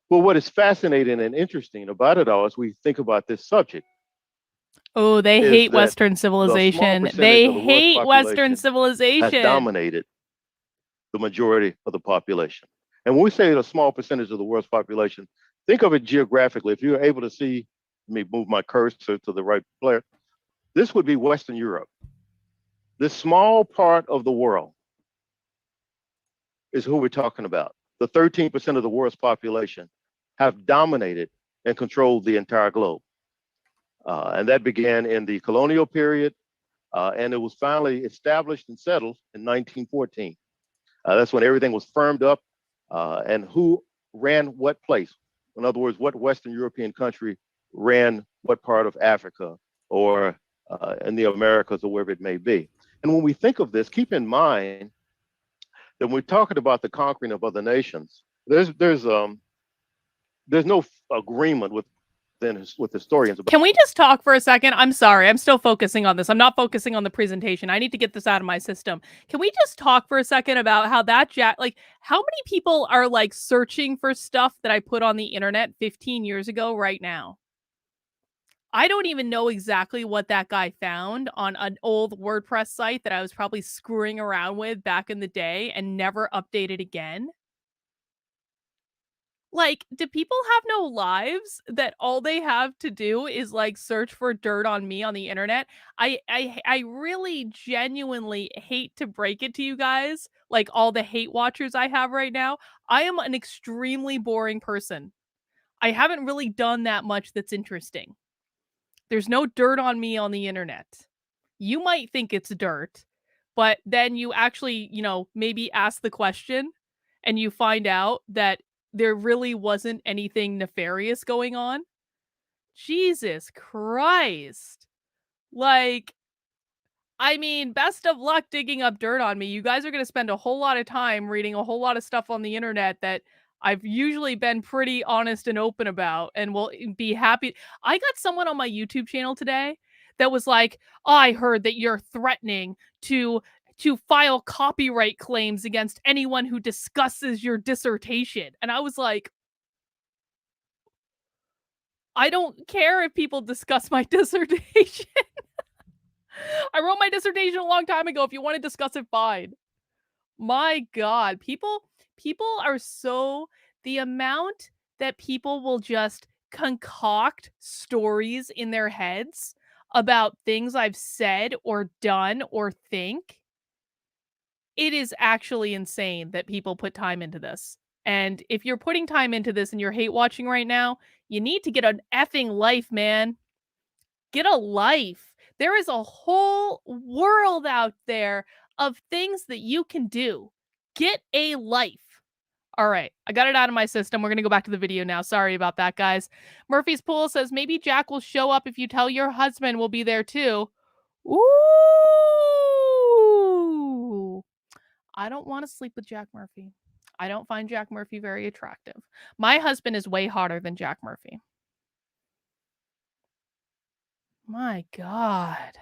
But what is fascinating and interesting about it all as we think about this subject. Oh, they hate Western civilization. They hate Western civilization. Has dominated the majority of the population. And when we say a small percentage of the world's population, think of it geographically. If you're able to see, let me move my cursor to the right player. This would be Western Europe. This small part of the world is who we're talking about. The 13% of the world's population have dominated and controlled the entire globe. And that began in the colonial period, and it was finally established and settled in 1914. That's when everything was firmed up, and who ran what place. In other words, what Western European country ran what part of Africa or in the Americas or wherever it may be. And when we think of this, keep in mind that when we're talking about the conquering of other nations, there's no agreement with with historians about. Can we just talk for a second? I'm sorry. I'm still focusing on this. I'm not focusing on the presentation. I need to get this out of my system. Can we just talk for a second about how that like how many people are like searching for stuff that I put on the internet 15 years ago right now? I don't even know exactly what that guy found on an old WordPress site that I was probably screwing around with back in the day and never updated again. Like, do people have no lives that all they have to do is like search for dirt on me on the internet? I really genuinely hate to break it to you guys, like all the hate watchers I have right now. I am an extremely boring person. I haven't really done that much that's interesting. There's no dirt on me on the internet. You might think it's dirt, but then you actually, maybe ask the question and you find out that there really wasn't anything nefarious going on. Jesus Christ. Like, I mean, best of luck digging up dirt on me. You guys are going to spend a whole lot of time reading a whole lot of stuff on the internet that I've usually been pretty honest and open about and will be happy. I got someone on my YouTube channel today that was like, oh, I heard that you're threatening to file copyright claims against anyone who discusses your dissertation. And I was like, I don't care if people discuss my dissertation. I wrote my dissertation a long time ago. If you want to discuss it, fine. My God, people are so, the amount that people will just concoct stories in their heads about things I've said or done or think. It is actually insane that people put time into this. And if you're putting time into this and you're hate watching right now, you need to get an effing life, man. Get a life. There is a whole world out there of things that you can do. Get a life. All right, I got it out of my system. We're going to go back to the video now. Sorry about that, guys. Murphy's Pool says, maybe Jack will show up if you tell your husband will be there too. Ooh. I don't want to sleep with Jack Murphy. I don't find Jack Murphy very attractive. My husband is way hotter than Jack Murphy. My God.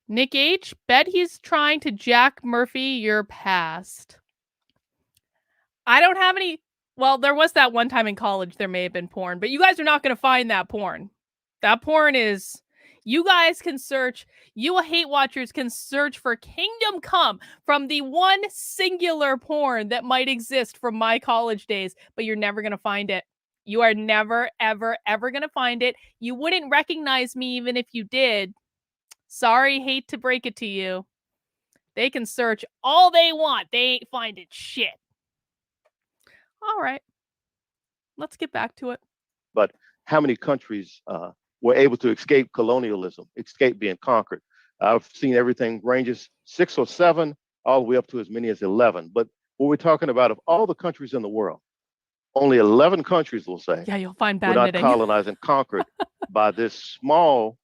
Nick H, bet he's trying to Jack Murphy your past. I don't have any. Well, there was that one time in college there may have been porn, but you guys are not going to find that porn. That porn is, you guys can search, you hate watchers can search for Kingdom Come from the one singular porn that might exist from my college days, but you're never going to find it. You are never, ever, ever going to find it. You wouldn't recognize me even if you did. Sorry, hate to break it to you. They can search all they want. They ain't finding shit. All right. Let's get back to it. But how many countries were able to escape colonialism, escape being conquered? I've seen everything ranges 6 or 7, all the way up to as many as 11. But what we're talking about, of all the countries in the world, only 11 countries will say, yeah, you'll find were bad not knitting. colonized and conquered by this small,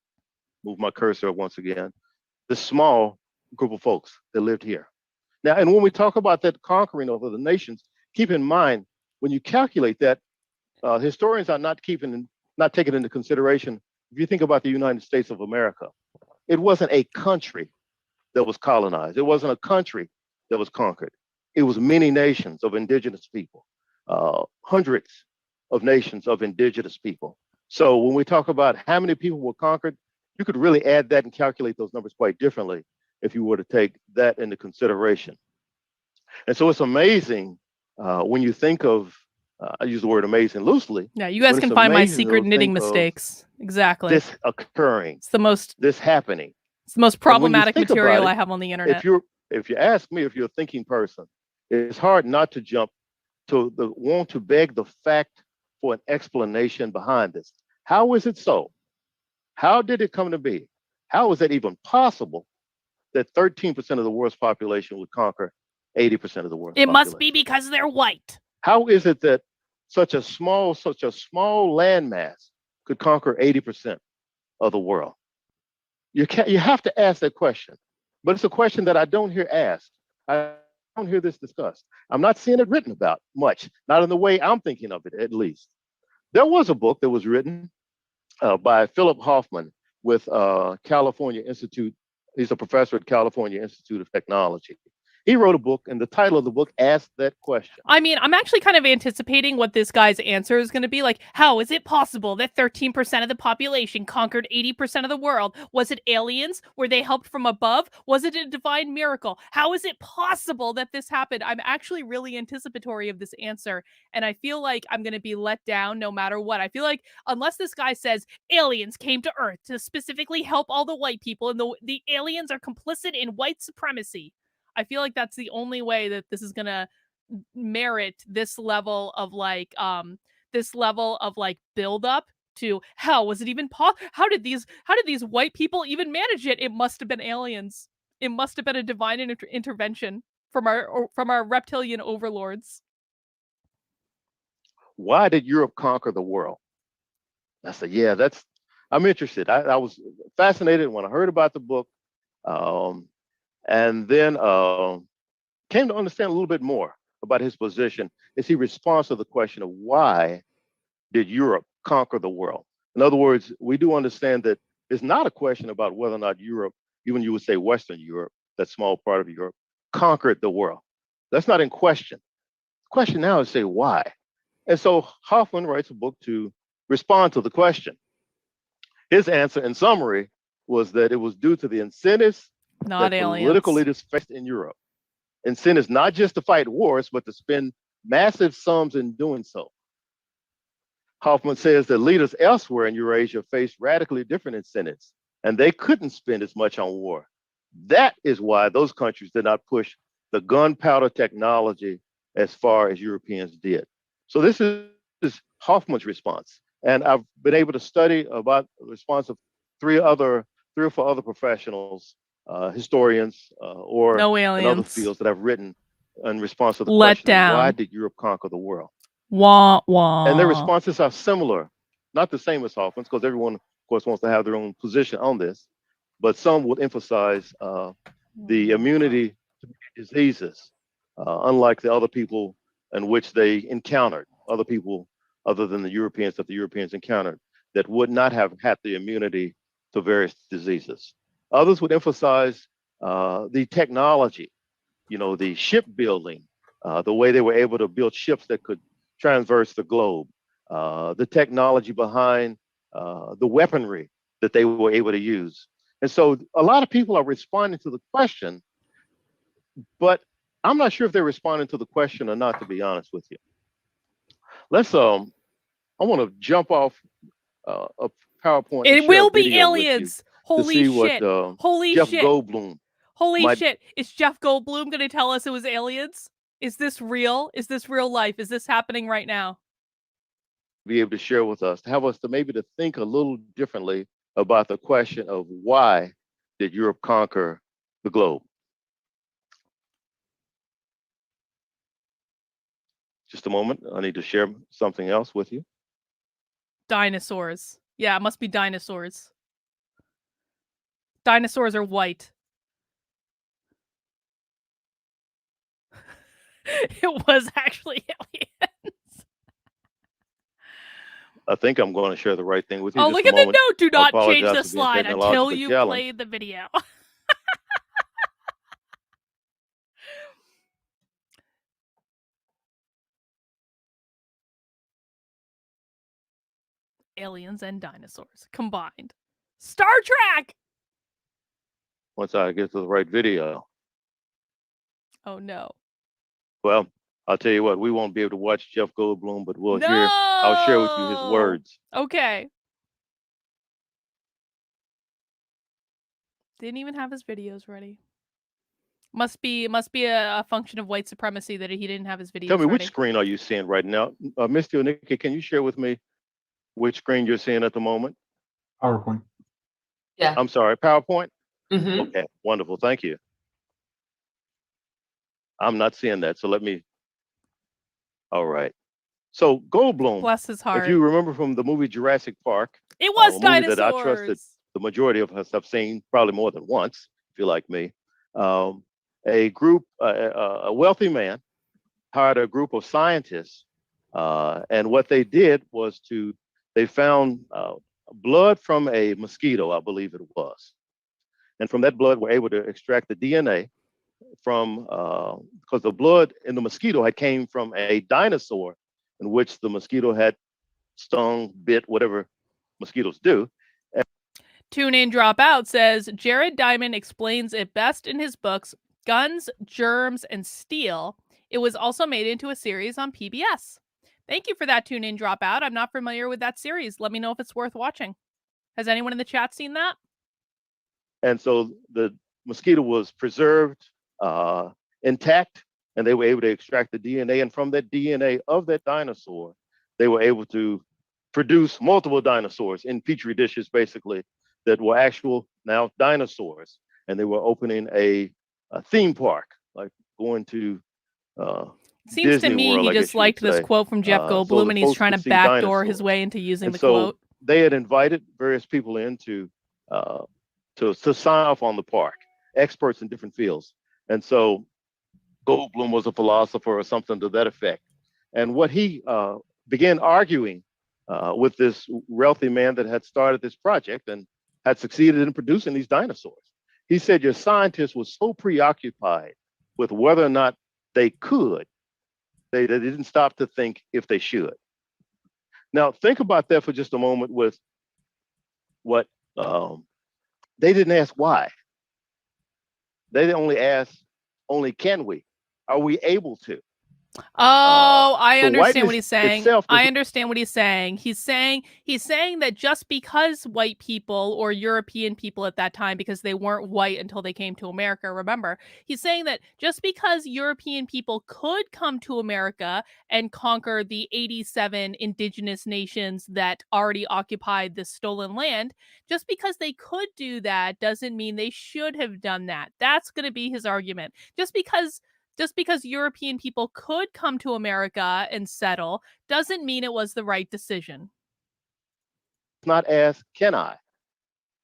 move my cursor once again, this small group of folks that lived here. Now, and when we talk about that conquering of other nations, keep in mind, when you calculate that, historians are not taking into consideration, if you think about the United States of America, it wasn't a country that was colonized. It wasn't a country that was conquered. It was many nations of indigenous people, hundreds of nations of indigenous people. So when we talk about how many people were conquered, you could really add that and calculate those numbers quite differently if you were to take that into consideration. And so it's amazing when you think of, I use the word amazing loosely. Yeah, you guys can find my secret knitting mistakes. Exactly. This occurring. It's the most. This happening. It's the most problematic material I have on the internet. If you ask me, if you're a thinking person, it's hard not to jump to want to beg the fact for an explanation behind this. How is it so? How did it come to be? How is that even possible that 13% of the world's population would conquer 80% of the world's population? It must be because they're white. How is it that such a small landmass could conquer 80% of the world? You have to ask that question, but it's a question that I don't hear asked. I don't hear this discussed. I'm not seeing it written about much, not in the way I'm thinking of it, at least. There was a book that was written by Philip Hoffman with California Institute. He's a professor at California Institute of Technology. He wrote a book, and the title of the book asked that question. I mean, I'm actually kind of anticipating what this guy's answer is going to be. Like, how is it possible that 13% of the population conquered 80% of the world? Was it aliens? Were they helped from above? Was it a divine miracle? How is it possible that this happened? I'm actually really anticipatory of this answer, and I feel like I'm going to be let down no matter what. I feel like unless this guy says aliens came to Earth to specifically help all the white people and the aliens are complicit in white supremacy, I feel like that's the only way that this is gonna merit this level of like build up to hell. Was it even how did these white people even manage it? It must have been aliens. It must have been a divine intervention from our reptilian overlords. Why did Europe conquer the world? I said, yeah, I'm interested. I was fascinated when I heard about the book. And then came to understand a little bit more about his position as he responds to the question of why did Europe conquer the world? In other words, we do understand that it's not a question about whether or not Europe, even you would say Western Europe, that small part of Europe, conquered the world. That's not in question. The question now is say why. And so Hoffman writes a book to respond to the question. His answer in summary was that it was due to the incentives not that aliens. Political leaders faced in Europe. Incentives not just to fight wars, but to spend massive sums in doing so. Hoffman says that leaders elsewhere in Eurasia faced radically different incentives, and they couldn't spend as much on war. That is why those countries did not push the gunpowder technology as far as Europeans did. So this is Hoffman's response. And I've been able to study about the response of three or four other professionals, historians, or no in other aliens. fields that I've written in response to the Let question, down. why did Europe conquer the world? Wah, wah. And their responses are similar, not the same as Hoffman's, because everyone, of course, wants to have their own position on this, but some would emphasize the immunity to diseases, unlike the other people in which they encountered, other people other than the Europeans that the Europeans encountered that would not have had the immunity to various diseases. Others would emphasize the technology, the shipbuilding, the way they were able to build ships that could traverse the globe, the technology behind the weaponry that they were able to use. And so a lot of people are responding to the question, but I'm not sure if they're responding to the question or not, to be honest with you. I want to jump off a PowerPoint. It will be aliens. Holy shit. Holy Jeff shit. Goldblum. Holy shit. Is Jeff Goldblum going to tell us it was aliens? Is this real? Is this real life? Is this happening right now? Be able to share with us, to have us to maybe to think a little differently about the question of why did Europe conquer the globe? Just a moment. I need to share something else with you. Dinosaurs. Yeah, it must be dinosaurs. Dinosaurs are white. It was actually aliens. I think I'm going to share the right thing with you. Oh, look at the note. Do not change the slide until you play the video. Aliens and dinosaurs combined. Star Trek! Once I get to the right video. Oh, no. Well, I'll tell you what, we won't be able to watch Jeff Goldblum, but I'll share with you his words. Okay. Didn't even have his videos ready. Must be a function of white supremacy that he didn't have his videos ready. Tell me, which screen are you seeing right now? Mr. Onikki, can you share with me which screen you're seeing at the moment? PowerPoint. Yeah. I'm sorry, PowerPoint? Mm-hmm. Okay, wonderful, thank you. I'm not seeing that, so all right. So Goldblum, bless his heart. If you remember from the movie Jurassic Park, it was a dinosaurs. movie that I trusted the majority of us have seen probably more than once, if you're like me. A wealthy man hired a group of scientists And what they did was they found blood from a mosquito, I believe it was. And from that blood, were able to extract the DNA from, because the blood in the mosquito had came from a dinosaur in which the mosquito had stung, bit, whatever mosquitoes do. Tune In Dropout says, Jared Diamond explains it best in his books, Guns, Germs, and Steel. It was also made into a series on PBS. Thank you for that, Tune In Dropout. I'm not familiar with that series. Let me know if it's worth watching. Has anyone in the chat seen that? And so the mosquito was preserved intact, and they were able to extract the DNA. And from that DNA of that dinosaur, they were able to produce multiple dinosaurs in petri dishes, basically, that were actual now dinosaurs. And they were opening a theme park, like going to Seems Disney to me World, he I guess just you would liked this say. quote from Jeff So Goldblum, the and he's folks trying could to see backdoor his dinosaurs. way into using And the so quote. they had invited various people in to sign off on the park, experts in different fields. And so Goldblum was a philosopher or something to that effect. And what he began arguing with this wealthy man that had started this project and had succeeded in producing these dinosaurs. He said, your scientists were so preoccupied with whether or not they could, they didn't stop to think if they should. Now, think about that for just a moment with what they didn't ask why. They only asked, only can we? Are we able to? Oh, I so understand what he's saying. I is, understand what he's saying. He's saying that just because white people or European people at that time, because they weren't white until they came to America, remember, he's saying that just because European people could come to America and conquer the 87 indigenous nations that already occupied this stolen land, just because they could do that doesn't mean they should have done that. That's going to be his argument. Just because European people could come to America and settle doesn't mean it was the right decision. not ask, can I?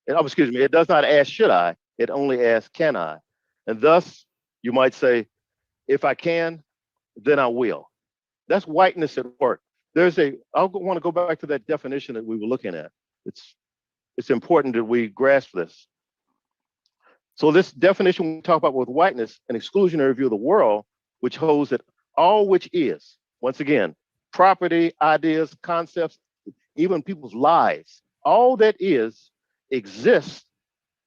Excuse me, it does not ask, should I? It only asks, can I? And thus, you might say, if I can, then I will. That's whiteness at work. I want to go back to that definition that we were looking at. It's important that we grasp this. So this definition we talk about with whiteness, an exclusionary view of the world, which holds that all which is, once again, property, ideas, concepts, even people's lives, all that is exists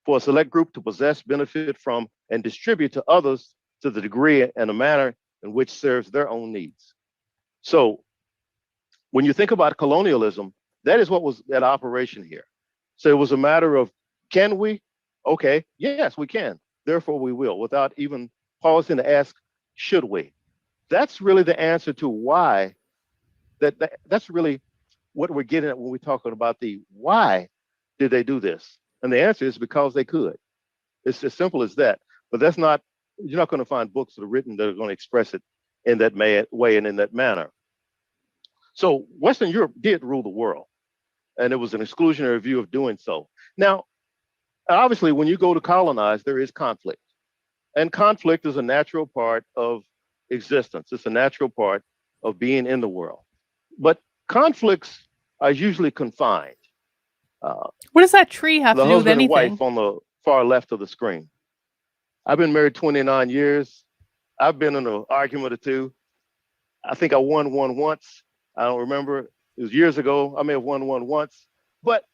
for a select group to possess, benefit from, and distribute to others to the degree and a manner in which serves their own needs. So when you think about colonialism, that is what was at operation here. So it was a matter of, can we? Okay, yes, we can. Therefore, we will, without even pausing to ask, should we? That's really the answer to why. That's really what we're getting at when we're talking about the why did they do this? And the answer is because they could. It's as simple as that. But that's not, you're not going to find books that are written that are going to express it in that way and in that manner. So Western Europe did rule the world, and it was an exclusionary view of doing so. Now, obviously, when you go to colonize, there is conflict. And conflict is a natural part of existence. It's a natural part of being in the world. But conflicts are usually confined. What does that tree have to The do with husband and anything? wife on the far left of the screen. I've been married 29 years. I've been in an argument or two. I think I won one once. I don't remember. It was years ago. I may have won one once. But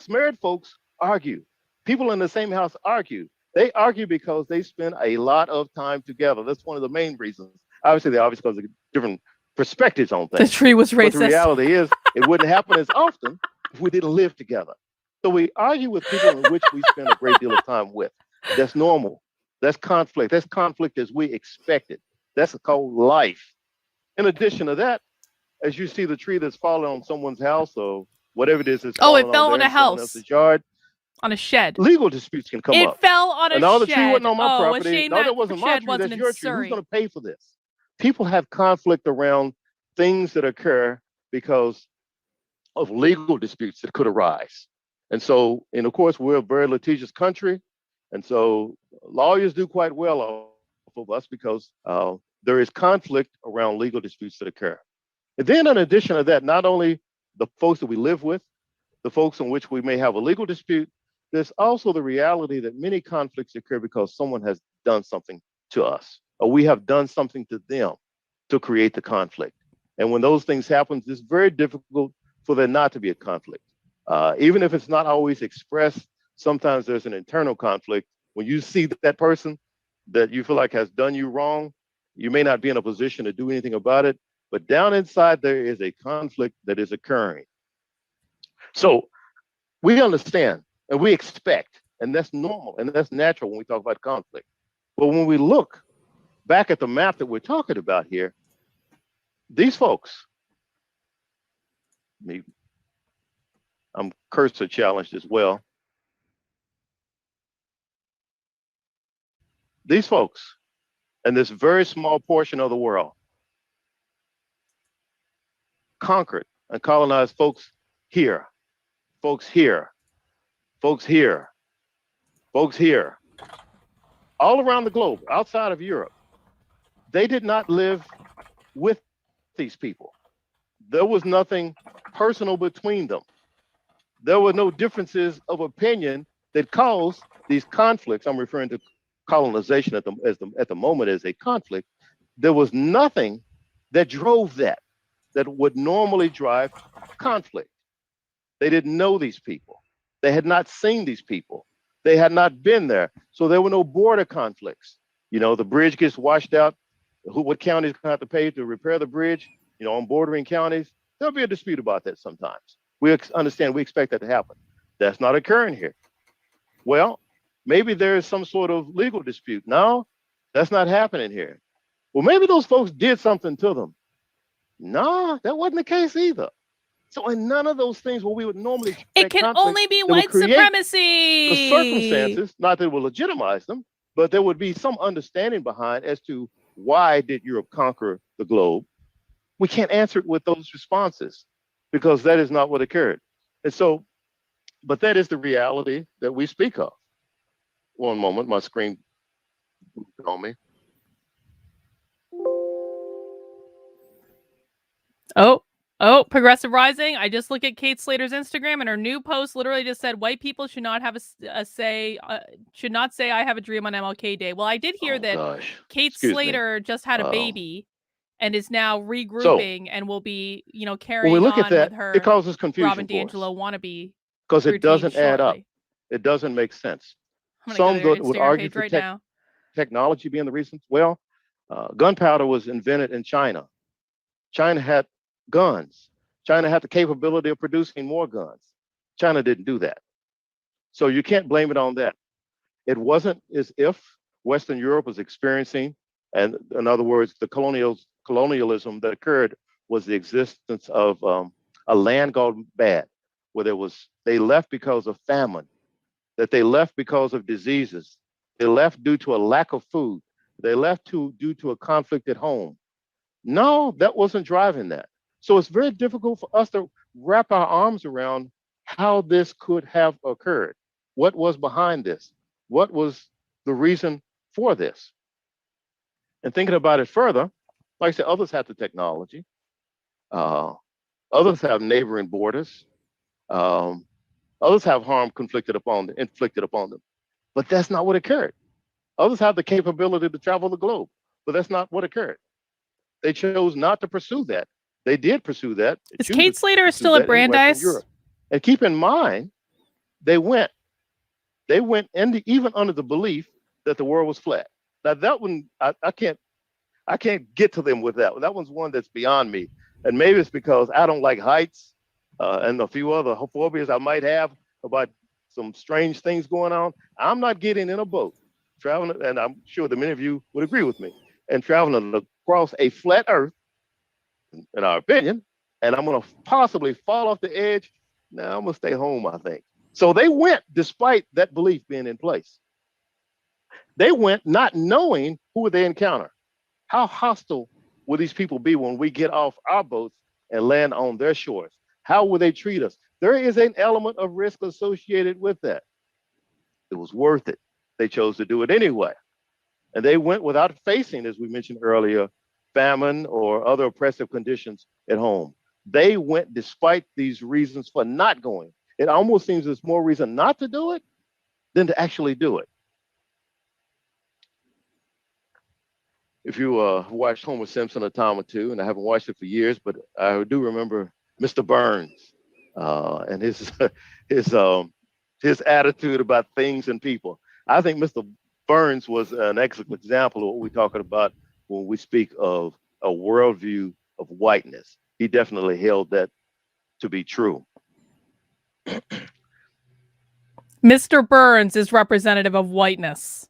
married folks argue. People in the same house argue. They argue because they spend a lot of time together. That's one of the main reasons. Obviously, because of different perspectives on things. The tree was racist. But the reality is, it wouldn't happen as often if we didn't live together. So we argue with people in which we spend a great deal of time with. That's normal. That's conflict. That's conflict as we expected. That's called life. In addition to that, as you see the tree that's fallen on someone's house or whatever it is that's fallen it fell on a house. someone else's yard, on a shed. Legal disputes can come up. It fell on a shed. And all the tree wasn't on my property. A shame no, that wasn't my tree. That's your tree. Who's going to pay for this? People have conflict around things that occur because of legal disputes that could arise. And so, and of course, we're a very litigious country. And so lawyers do quite well off of us because there is conflict around legal disputes that occur. And then in addition to that, not only the folks that we live with, the folks in which we may have a legal dispute, there's also the reality that many conflicts occur because someone has done something to us, or we have done something to them to create the conflict. And when those things happen, it's very difficult for there not to be a conflict. Even if it's not always expressed, sometimes there's an internal conflict. When you see that person that you feel like has done you wrong, you may not be in a position to do anything about it, but down inside there is a conflict that is occurring. So we understand and we expect, and that's normal and that's natural when we talk about conflict. But when we look back at the map that we're talking about here, these folks, I'm cursor challenged as well. These folks in this very small portion of the world conquered and colonized folks here, folks here, folks here, folks here, all around the globe, outside of Europe. They did not live with these people. There was nothing personal between them. There were no differences of opinion that caused these conflicts. I'm referring to colonization at the moment as a conflict. There was nothing that drove that would normally drive conflict. They didn't know these people. They had not seen these people. They had not been there. So there were no border conflicts. You know, the bridge gets washed out. What counties have to pay to repair the bridge? You know, on bordering counties, there'll be a dispute about that sometimes. We understand, we expect that to happen. That's not occurring here. Well, maybe there is some sort of legal dispute. No, that's not happening here. Well, maybe those folks did something to them. No, that wasn't the case either. So in none of those things where we would normally expect It can only be white supremacy. The circumstances, not that it will legitimize them, but there would be some understanding behind as to why did Europe conquer the globe. We can't answer it with those responses because that is not what occurred. And so, but that is the reality that we speak of. One moment, my screen on me. Oh, Progressive Rising. I just look at Kate Slater's Instagram, and her new post literally just said, white people should not have a say, should not say I have a dream on MLK Day. Well, I did hear that Kate Slater just had a baby and is now regrouping and will be, you know, carrying when we look on at that, with her it causes confusion Robin DiAngelo wannabe. Because it doesn't add up. It doesn't make sense. Some would argue for technology being the reason. Well, gunpowder was invented in China. China had guns. China had the capability of producing more guns. China didn't do that. So you can't blame it on that. It wasn't as if Western Europe was experiencing, and in other words, the colonialism that occurred was the existence of a land gone bad, where they left because of famine, that they left because of diseases, they left due to a lack of food, they left due to a conflict at home. No, that wasn't driving that. So it's very difficult for us to wrap our arms around how this could have occurred. What was behind this? What was the reason for this? And thinking about it further, like I said, others have the technology. Others have neighboring borders. Others have harm inflicted upon them. But that's not what occurred. Others have the capability to travel the globe, but that's not what occurred. They chose not to pursue that. They did pursue that. Is Kate Slater still at Brandeis? And keep in mind, they went even under the belief that the world was flat. Now that one, I can't get to them with that. That one's one that's beyond me. And maybe it's because I don't like heights and a few other phobias I might have about some strange things going on. I'm not getting in a boat, traveling, and I'm sure that many of you would agree with me, and traveling across a flat earth, in our opinion, and I'm going to possibly fall off the edge. Now I'm going to stay home, I think. So they went despite that belief being in place. They went not knowing who would they encounter. How hostile will these people be when we get off our boats and land on their shores? How will they treat us? There is an element of risk associated with that. It was worth it. They chose to do it anyway. And they went without facing, as we mentioned earlier, famine, or other oppressive conditions at home. They went despite these reasons for not going. It almost seems there's more reason not to do it than to actually do it. If you watched Homer Simpson a time or two, and I haven't watched it for years, but I do remember Mr. Burns and his attitude about things and people. I think Mr. Burns was an excellent example of what we're talking about when we speak of a worldview of whiteness. He definitely held that to be true. Mr. Burns is representative of whiteness.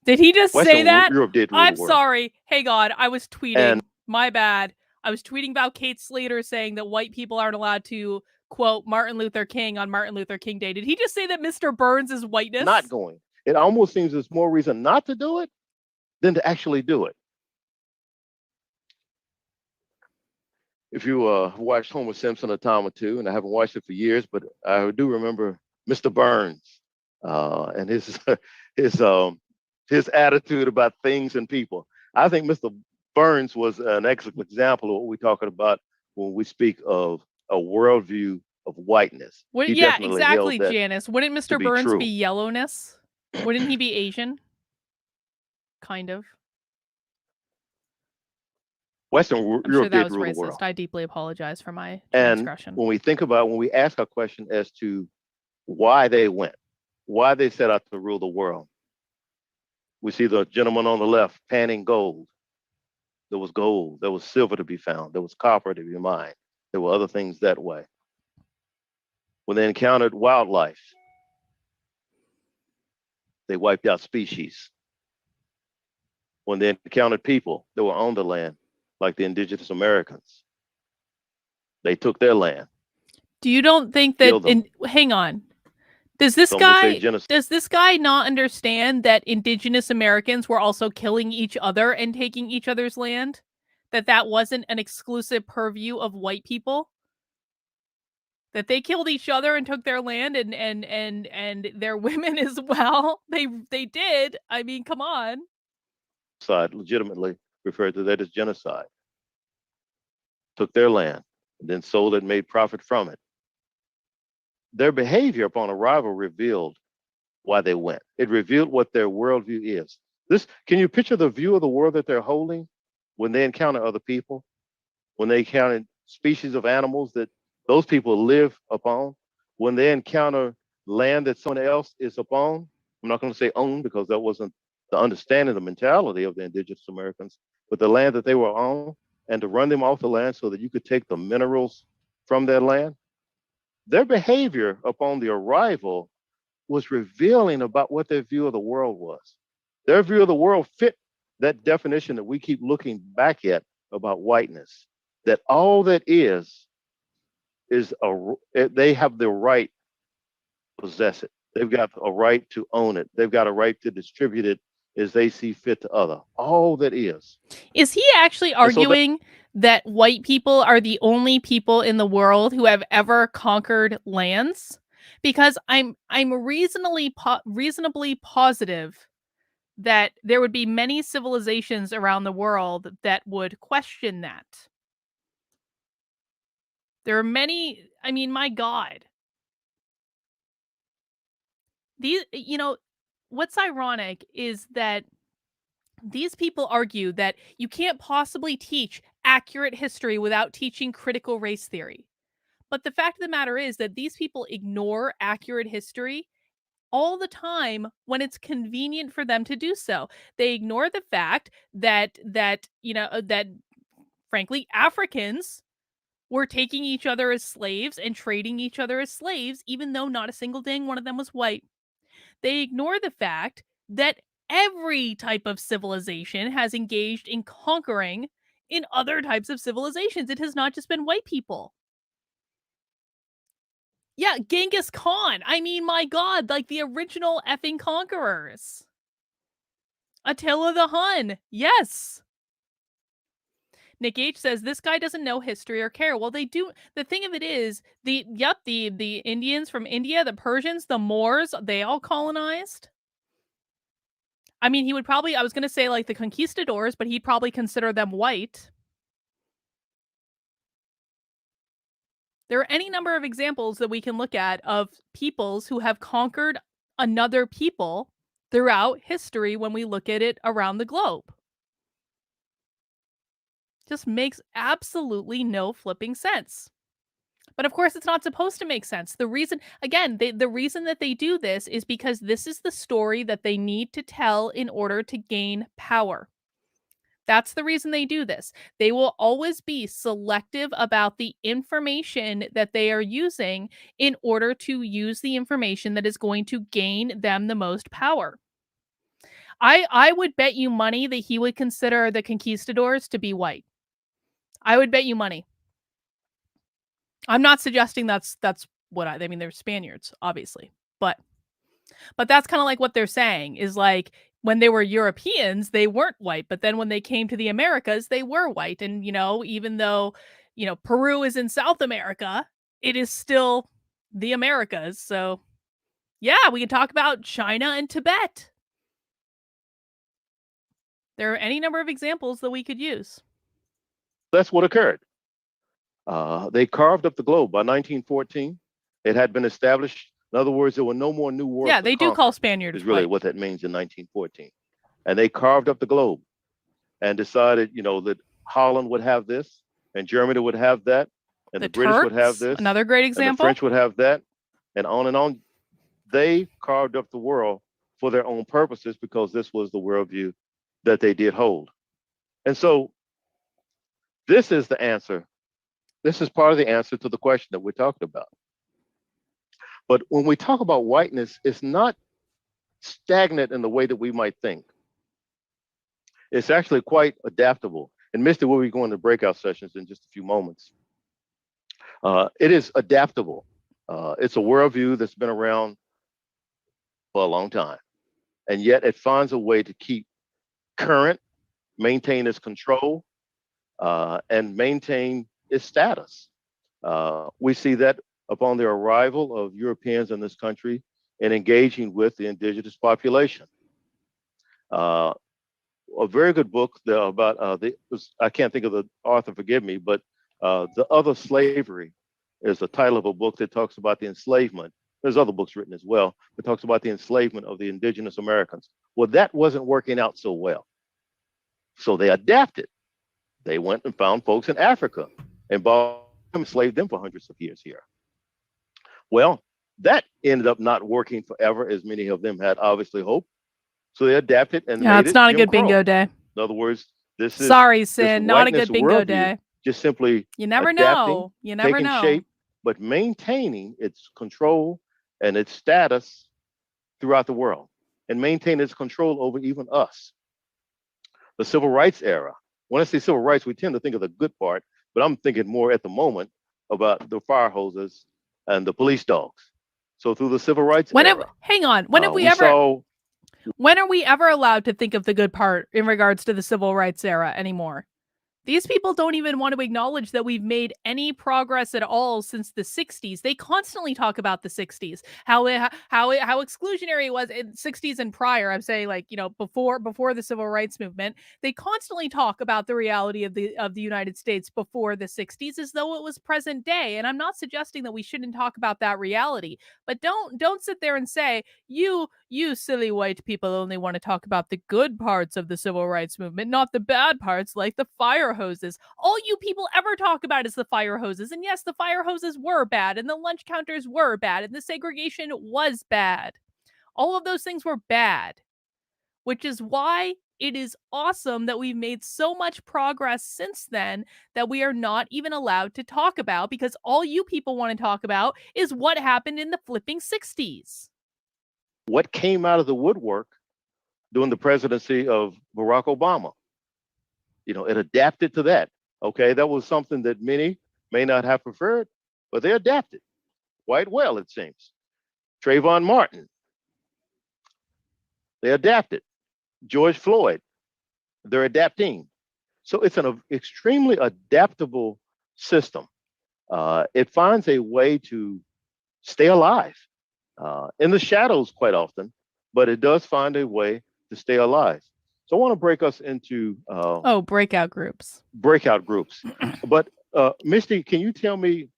Did he just say that? Europe did rule I'm the world. sorry. Hey, God, I was tweeting. And my bad. I was tweeting about Kate Slater saying that white people aren't allowed to quote Martin Luther King on Martin Luther King Day. Did he just say that Mr. Burns is whiteness? Not going. It almost seems there's more reason not to do it than to actually do it. If you watched Homer Simpson a time or two, and I haven't watched it for years, but I do remember Mr. Burns and his attitude about things and people. I think Mr. Burns was an excellent example of what we're talking about when we speak of a worldview of whiteness. Yeah, exactly, Janice. Wouldn't Mr. Burns be yellowness? Wouldn't he be Asian? Kind of. Western I'm Europe sure that did was rule racist. the world. I deeply apologize for my and transgression. when we ask a question as to why they went, why they set out to rule the world, we see the gentleman on the left panning gold. There was gold, there was silver to be found, there was copper to be mined, there were other things that way. When they encountered wildlife, they wiped out species. When they encountered people that were on the land, like the indigenous Americans, they took their land. Do you don't think that hang on. Does this guy not understand that indigenous Americans were also killing each other and taking each other's land? That wasn't an exclusive purview of white people? That they killed each other and took their land and their women as well? They did. I mean, come on. Legitimately referred to that as genocide. Took their land and then sold it and made profit from it. Their behavior upon arrival revealed why they went. It revealed what their worldview is. Can you picture the view of the world that they're holding when they encounter other people, when they encounter species of animals that those people live upon, when they encounter land that someone else is upon? I'm not going to say own because that wasn't the understanding, the mentality of the indigenous Americans, but the land that they were on, and to run them off the land so that you could take the minerals from that land. Their behavior upon the arrival was revealing about what their view of the world was. Their view of the world fit that definition that we keep looking back at about whiteness, that all that is they have the right to possess it. They've got a right to own it. They've got a right to distribute it as they see fit to other. All that is. Is he actually arguing that white people are the only people in the world who have ever conquered lands? Because I'm reasonably positive that there would be many civilizations around the world that would question that. There are many, I mean, my God. These, what's ironic is that these people argue that you can't possibly teach accurate history without teaching critical race theory. But the fact of the matter is that these people ignore accurate history all the time when it's convenient for them to do so. They ignore the fact that frankly, Africans were taking each other as slaves and trading each other as slaves, even though not a single dang one of them was white. They ignore the fact that every type of civilization has engaged in conquering in other types of civilizations. It has not just been white people. Yeah, Genghis Khan. I mean, my God, like the original effing conquerors. Attila the Hun. Yes. Nick H says, this guy doesn't know history or care. Well, they do. The thing of it is, the Indians from India, the Persians, the Moors, they all colonized. I mean, he would probably, I was going to say like the conquistadors, but he'd probably consider them white. There are any number of examples that we can look at of peoples who have conquered another people throughout history when we look at it around the globe. Just makes absolutely no flipping sense. But of course, it's not supposed to make sense. The reason, again, the reason that they do this is because this is the story that they need to tell in order to gain power. That's the reason they do this. They will always be selective about the information that they are using in order to use the information that is going to gain them the most power. I would bet you money that he would consider the conquistadors to be white. I would bet you money. I'm not suggesting that's what I mean, they're Spaniards, obviously. But that's kind of like what they're saying is like when they were Europeans, they weren't white, but then when they came to the Americas, they were white. And even though, Peru is in South America, it is still the Americas. So yeah, we can talk about China and Tibet. There are any number of examples that we could use. That's what occurred. They carved up the globe by 1914. It had been established. In other words, there were no more new worlds. Yeah, they do call Spaniards is really white. what that means in 1914. And they carved up the globe and decided, that Holland would have this and Germany would have that and the British Turks, would have this. Another great And the example. French would have that and on and on. They carved up the world for their own purposes because this was the worldview that they did hold. And so this is the answer. This is part of the answer to the question that we're talking about. But when we talk about whiteness, it's not stagnant in the way that we might think. It's actually quite adaptable. And Misty, we'll be going to breakout sessions in just a few moments. It is adaptable. It's a worldview that's been around for a long time. And yet it finds a way to keep current, maintain its control, and maintain its status. We see that upon the arrival of Europeans in this country and engaging with the indigenous population. A very good book about I can't think of the author, forgive me, but The Other Slavery is the title of a book that talks about the enslavement. There's other books written as well that talks about the enslavement of the indigenous Americans. Well, that wasn't working out so well. So they adapted. They went and found folks in Africa and enslaved them for hundreds of years here. Well, that ended up not working forever, as many of them had obviously hoped. So they adapted and made it's not a Jim good bingo Crow. day. In other words, this is Sorry, Sin, not a whiteness good bingo worldview, day. just simply You never adapting, know. You never taking know. shape, but maintaining its control and its status throughout the world and maintain its control over even us. The civil rights era. When I say civil rights, we tend to think of the good part, but I'm thinking more at the moment about the fire hoses and the police dogs. So through the civil rights era. Hang on. When have when are we ever allowed to think of the good part in regards to the civil rights era anymore? These people don't even want to acknowledge that we've made any progress at all since the 60s. They constantly talk about the 60s, how exclusionary it was in 60s and prior. I'm saying before the civil rights movement. They constantly talk about the reality of the United States before the 60s as though it was present day. And I'm not suggesting that we shouldn't talk about that reality, but don't sit there and say you silly white people only want to talk about the good parts of the civil rights movement, not the bad parts like the fire hoses. All you people ever talk about is the fire hoses. And yes, the fire hoses were bad and the lunch counters were bad and the segregation was bad. All of those things were bad, which is why it is awesome that we've made so much progress since then that we are not even allowed to talk about, because all you people want to talk about is what happened in the flipping 60s. What came out of the woodwork during the presidency of Barack Obama? It adapted to that. Okay, that was something that many may not have preferred, but they adapted quite well, it seems. Trayvon Martin, they adapted. George Floyd, they're adapting. So it's an extremely adaptable system. It finds a way to stay alive in the shadows quite often, but it does find a way to stay alive. So I want to break us into breakout groups. Breakout groups. But Misty, can you tell me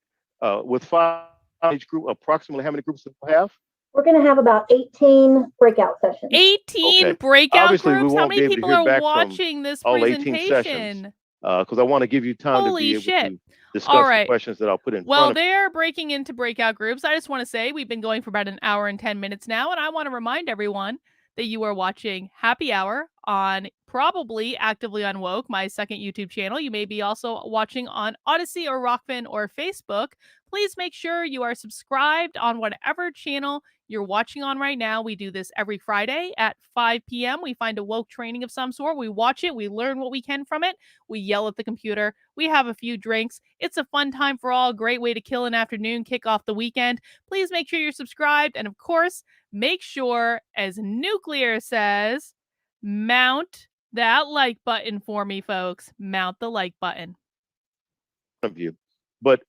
with 5 each group, approximately how many groups we'll have? We're going to have about 18 breakout sessions. 18 Okay. breakout Obviously, we groups? How won't be many able to people hear are back from watching this all 18 sessions. presentation? Because I want to give you time to Holy be able shit. to discuss All the right. questions that I'll put in Well, front of you. they're breaking into breakout groups. I just want to say we've been going for about an hour and 10 minutes now, and I want to remind everyone that you are watching Happy Hour on probably Actively Unwoke, my second YouTube channel. You may be also watching on Odyssey or Rockfin or Facebook. Please make sure you are subscribed on whatever channel you're watching on right now. We do this every Friday at 5 p.m. We find a woke training of some sort. We watch it. We learn what we can from it. We yell at the computer. We have a few drinks. It's a fun time for all. Great way to kill an afternoon, kick off the weekend. Please make sure you're subscribed. And of course, make sure, as Nuclear says, mount that like button for me, folks. Mount the like button. Of you. But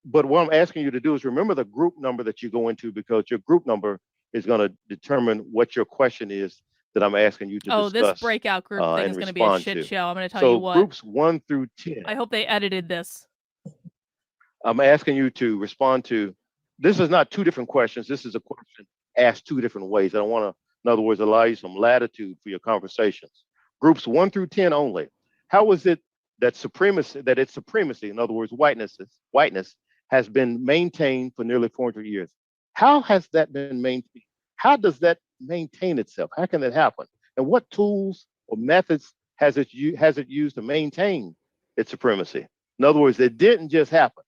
what I'm asking you to do is remember the group number that you go into, because your group number is going to determine what your question is that I'm asking you to discuss. This breakout group thing is going to be a shit show. I'm going to tell you what. So groups 1 through 10. I hope they edited this. I'm asking you to respond to. This is not 2 different questions. This is a question asked 2 different ways. I want to, in other words, allow you some latitude for your conversations. Groups 1 through 10 only. How is it that its supremacy, in other words, whiteness, has been maintained for nearly 400 years? How has that been maintained? How does that maintain itself? How can that happen? And what tools or methods has it used to maintain its supremacy? In other words, it didn't just happen.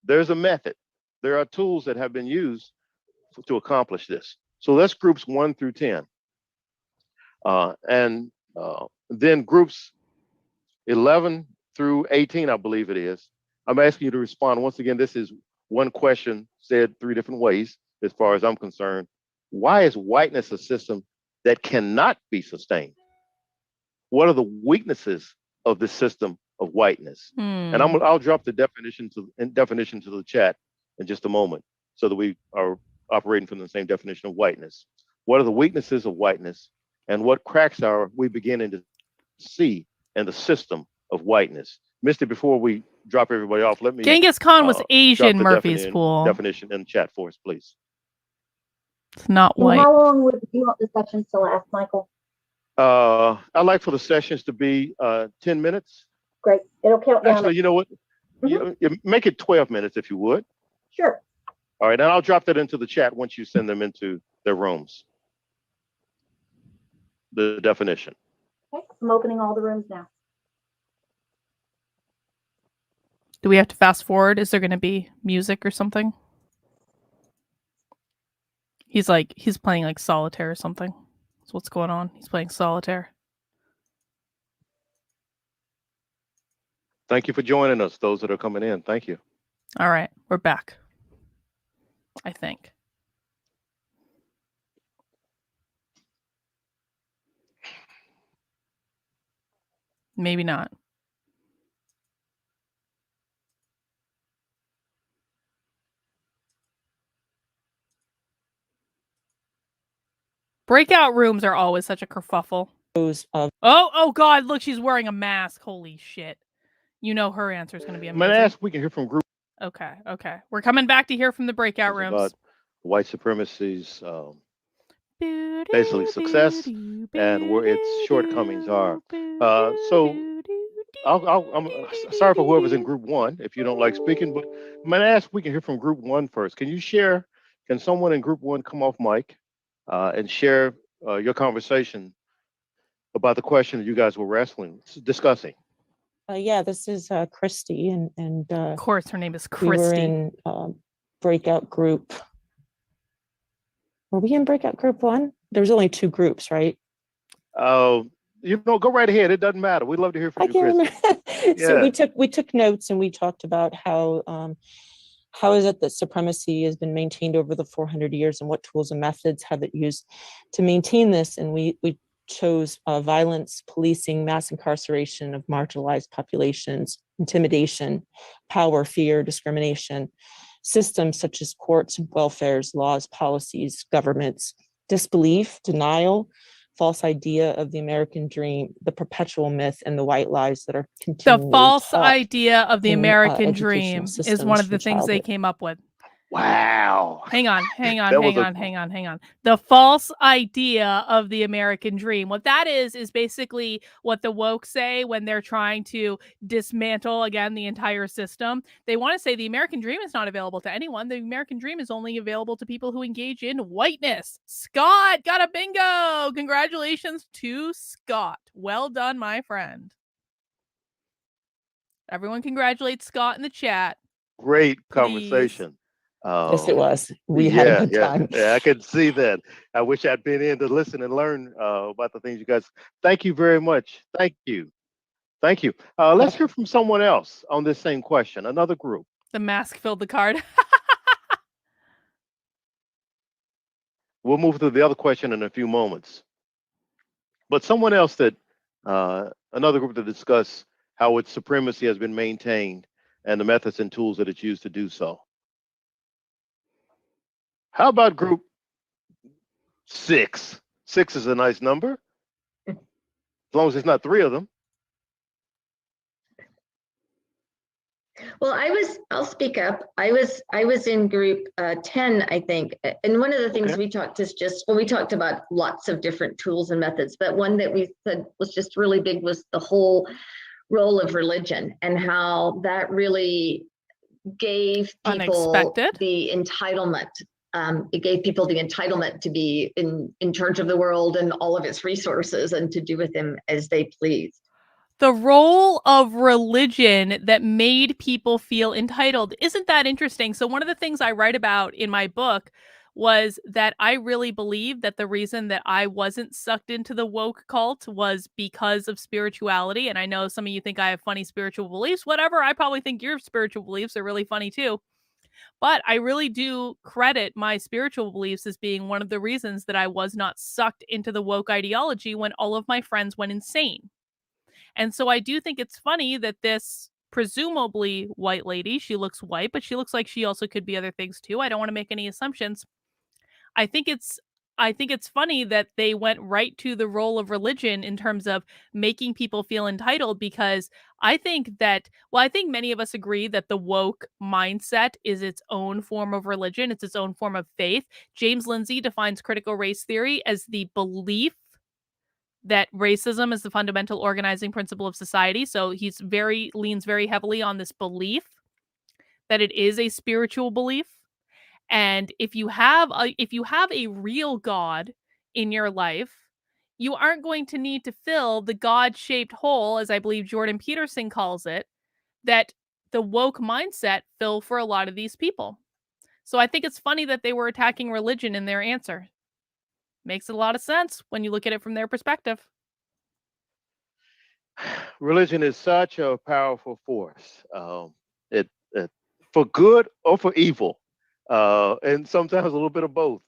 There's a method. There are tools that have been used to accomplish this. So that's groups 1 through 10. Then groups 11 through 18, I believe it is. I'm asking you to respond. Once again, this is one question said 3 different ways, as far as I'm concerned. Why is whiteness a system that cannot be sustained? What are the weaknesses of the system of whiteness? And I'll drop the definition to the chat in just a moment, so that we are operating from the same definition of whiteness. What are the weaknesses of whiteness, and what cracks are we beginning to see in the system of whiteness? Misty, before we drop everybody off, let me. Genghis Khan was Asian, Murphy's Fool. Definition in the chat for us, please. It's not white. And how long would you want the sessions to last, Michael? I'd like for the sessions to be 10 minutes. Great. It'll count down. Actually, you know what? You make it 12 minutes if you would. Sure. All right, and I'll drop that into the chat once you send them into their rooms. The definition. Okay. I'm opening all the rooms now. Do we have to fast forward? Is there going to be music or something? He's playing like solitaire or something. That's what's going on. He's playing solitaire. Thank you for joining us, those that are coming in. Thank you. All right, we're back. I think. Maybe not. Breakout rooms are always such a kerfuffle. Oh God, look, she's wearing a mask. Holy shit. You know her answer is going to be amazing. May I ask, we can hear from group. Okay. We're coming back to hear from the breakout rooms. About white supremacy's basically success and where its shortcomings are. So I'm sorry for whoever's in group 1 if you don't like speaking, but may I ask, we can hear from group 1 first. Can someone in group 1 come off mic and share your conversation about the question that you guys were discussing? Yeah, this is Christy, and of course her name is Christy. We were in breakout group. Were we in breakout group 1? There was only 2 groups, right? Go right ahead. It doesn't matter. We'd love to hear from you, Christy. So we took notes, and we talked about how is it that supremacy has been maintained over the 400 years, and what tools and methods have it used to maintain this? And we chose violence, policing, mass incarceration of marginalized populations, intimidation, power, fear, discrimination, systems such as courts, welfares, laws, policies, governments, disbelief, denial, false idea of the American dream, the perpetual myth, and the white lies that are The continually false taught idea of the in, American educational dream is one systems of the from things they childhood. came up with. Wow. Hang on. That was The false idea of the American dream. What that is basically what the woke say when they're trying to dismantle, again, the entire system. They want to say the American dream is not available to anyone. The American dream is only available to people who engage in whiteness. Scott got a bingo. Congratulations to Scott. Well done, my friend. Everyone congratulate Scott in the chat. great Please. conversation. Yes, it was. We had a good time. Yeah, I could see that. I wish I'd been in to listen and learn about the things you guys. Thank you very much. Thank you. Thank you. Let's hear from someone else on this same question. Another group. The mask filled the card. We'll move to the other question in a few moments. But someone else that, another group to discuss how its supremacy has been maintained and the methods and tools that it's used to do so. How about group 6? 6 is a nice number, as long as it's not 3 of them. Well, I'll speak up. I was in group 10, I think. And one of the things we talked is we talked about lots of different tools and methods, but one that we said was just really big was the whole role of religion and how that really gave people Unexpected. the entitlement. It gave people the entitlement to be in charge of the world and all of its resources and to do with them as they pleased. The role of religion that made people feel entitled. Isn't that interesting? So one of the things I write about in my book was that I really believe that the reason that I wasn't sucked into the woke cult was because of spirituality. And I know some of you think I have funny spiritual beliefs. Whatever, I probably think your spiritual beliefs are really funny too. But I really do credit my spiritual beliefs as being one of the reasons that I was not sucked into the woke ideology when all of my friends went insane. And so I do think it's funny that this presumably white lady, she looks white, but she looks like she also could be other things too. I don't want to make any assumptions. I think it's funny that they went right to the role of religion in terms of making people feel entitled, because I think many of us agree that the woke mindset is its own form of religion. It's its own form of faith. James Lindsay defines critical race theory as the belief that racism is the fundamental organizing principle of society. So he leans very heavily on this belief that it is a spiritual belief. And if you have a real God in your life, you aren't going to need to fill the God-shaped hole, as I believe Jordan Peterson calls it, that the woke mindset fill for a lot of these people. So I think it's funny that they were attacking religion in their answer. Makes a lot of sense when you look at it from their perspective. Religion is such a powerful force. It for good or for evil, and sometimes a little bit of both.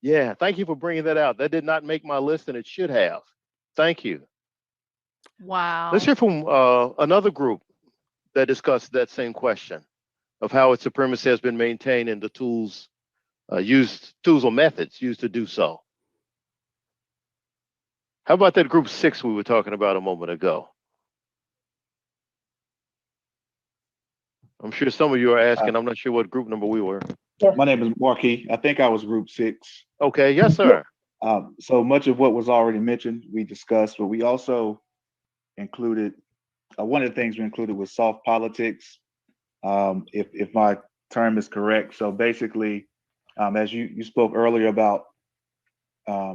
Yeah, thank you for bringing that out. That did not make my list, and it should have. Thank you. Wow. Let's hear from another group that discussed that same question of how its supremacy has been maintained and the tools or methods used to do so. How about that group 6 we were talking about a moment ago? I'm sure some of you are asking. I'm not sure what group number we were. My name is Marquis. I think I was group 6. Okay, yes, sir. So much of what was already mentioned, we discussed, but we also included, one of the things we included was soft politics, if my term is correct. So basically, as you spoke earlier about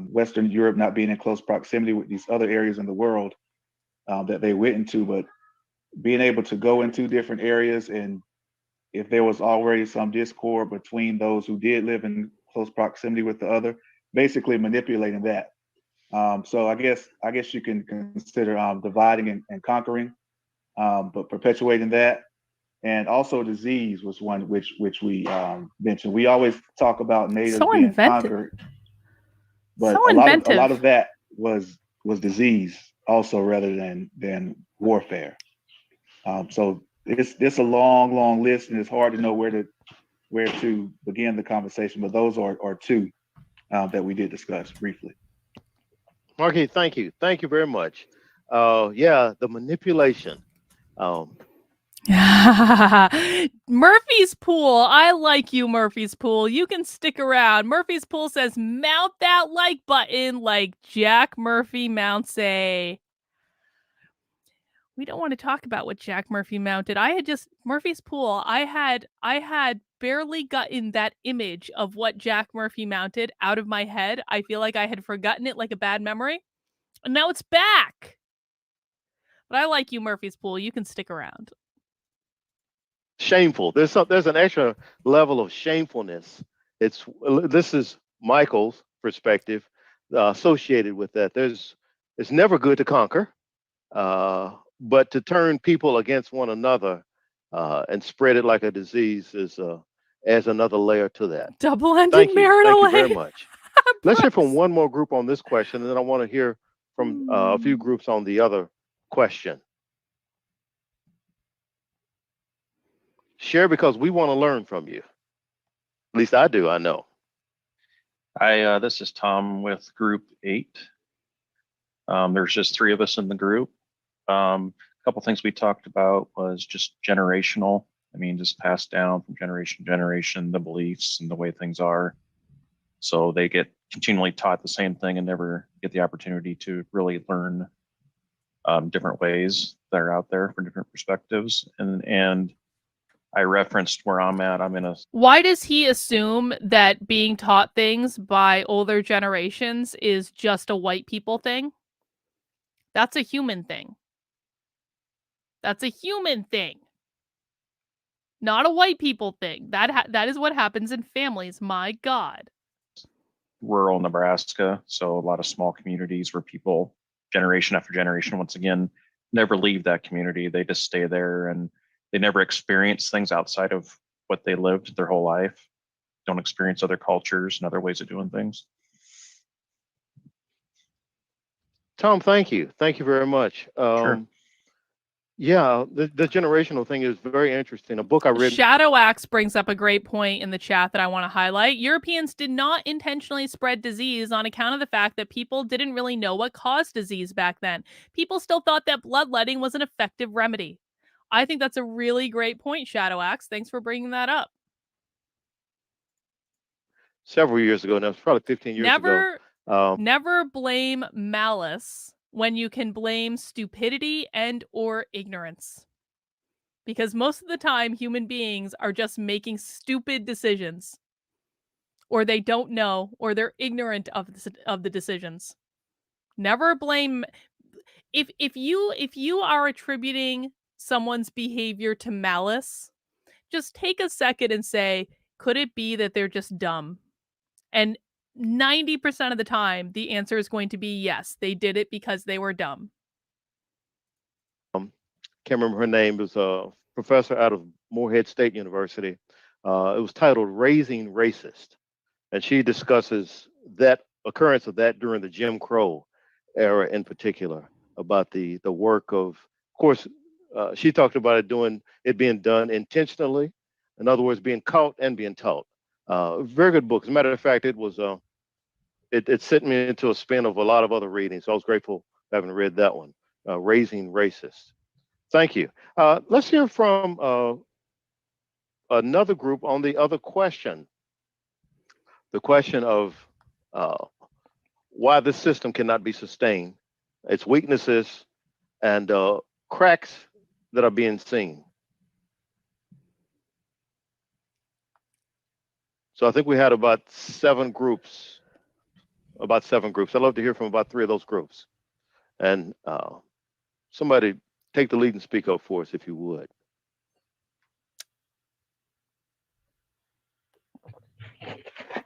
Western Europe not being in close proximity with these other areas in the world that they went into, but being able to go into different areas, and if there was already some discord between those who did live in close proximity with the other, basically manipulating that. So I guess you can consider dividing and conquering, but perpetuating that. And also disease was one which we mentioned. We always talk about natives being conquered, but a lot of that was disease also, rather than warfare. So it's a long list, and it's hard to know where to begin the conversation. But those are 2 that we did discuss briefly. Marquis, thank you. Thank you very much. Yeah, the manipulation. Um, Murphy's Pool. I like you, Murphy's Pool. You can stick around. Murphy's Pool says, mount that like button like Jack Murphy mounts a. We don't want to talk about what Jack Murphy mounted. Murphy's Pool. I had barely gotten that image of what Jack Murphy mounted out of my head. I feel like I had forgotten it like a bad memory. And now it's back. But I like you, Murphy's Pool. You can stick around. Shameful. There's an extra level of shamefulness. This is Michael's perspective associated with that. It's never good to conquer, but to turn people against one another and spread it like a disease adds another layer to that. Double-ended Thank you. marital Thank you very life. much. Let's hear from one more group on this question, and then I want to hear from a few groups on the other question. Share, because we want to learn from you. At least I do, I know. Hi, this is Tom with Group 8. There's just 3 of us in the group. A couple things we talked about was just generational. I mean, just passed down from generation to generation, the beliefs and the way things are. So they get continually taught the same thing and never get the opportunity to really learn different ways that are out there for different perspectives. And I referenced where I'm at. I'm in a. Why does he assume that being taught things by older generations is just a white people thing? That's a human thing. That's a human thing. Not a white people thing. That is what happens in families. My God. Rural Nebraska, so a lot of small communities where people, generation after generation, once again, never leave that community. They just stay there, and they never experience things outside of what they lived their whole life. Don't experience other cultures and other ways of doing things. Tom, thank you. Thank you very much. Sure. Yeah, the generational thing is very interesting. A book I read. Shadow Axe brings up a great point in the chat that I want to highlight. Europeans did not intentionally spread disease on account of the fact that people didn't really know what caused disease back then. People still thought that bloodletting was an effective remedy. I think that's a really great point, Shadow Axe. Thanks for bringing that up. Several years ago, now it's probably 15 years ago. Never blame malice when you can blame stupidity and or ignorance. Because most of the time, human beings are just making stupid decisions. Or they don't know, or they're ignorant of the decisions. Never blame. If you are attributing someone's behavior to malice, just take a second and say, could it be that they're just dumb? And 90% of the time, the answer is going to be yes, they did it because they were dumb. Can't remember her name. It was a professor out of Morehead State University. It was titled Raising Racist. And she discusses that occurrence of that during the Jim Crow era in particular, about the work of course, she talked about it being done intentionally. In other words, being caught and being taught. Very good book. As a matter of fact, it sent me into a spin of a lot of other readings. So I was grateful for having read that one, Raising Racist. Thank you. Let's hear from another group on the other question. The question of why this system cannot be sustained, its weaknesses, and cracks that are being seen. So I think we had about 7 groups. I'd love to hear from about 3 of those groups. And somebody take the lead and speak up for us, if you would.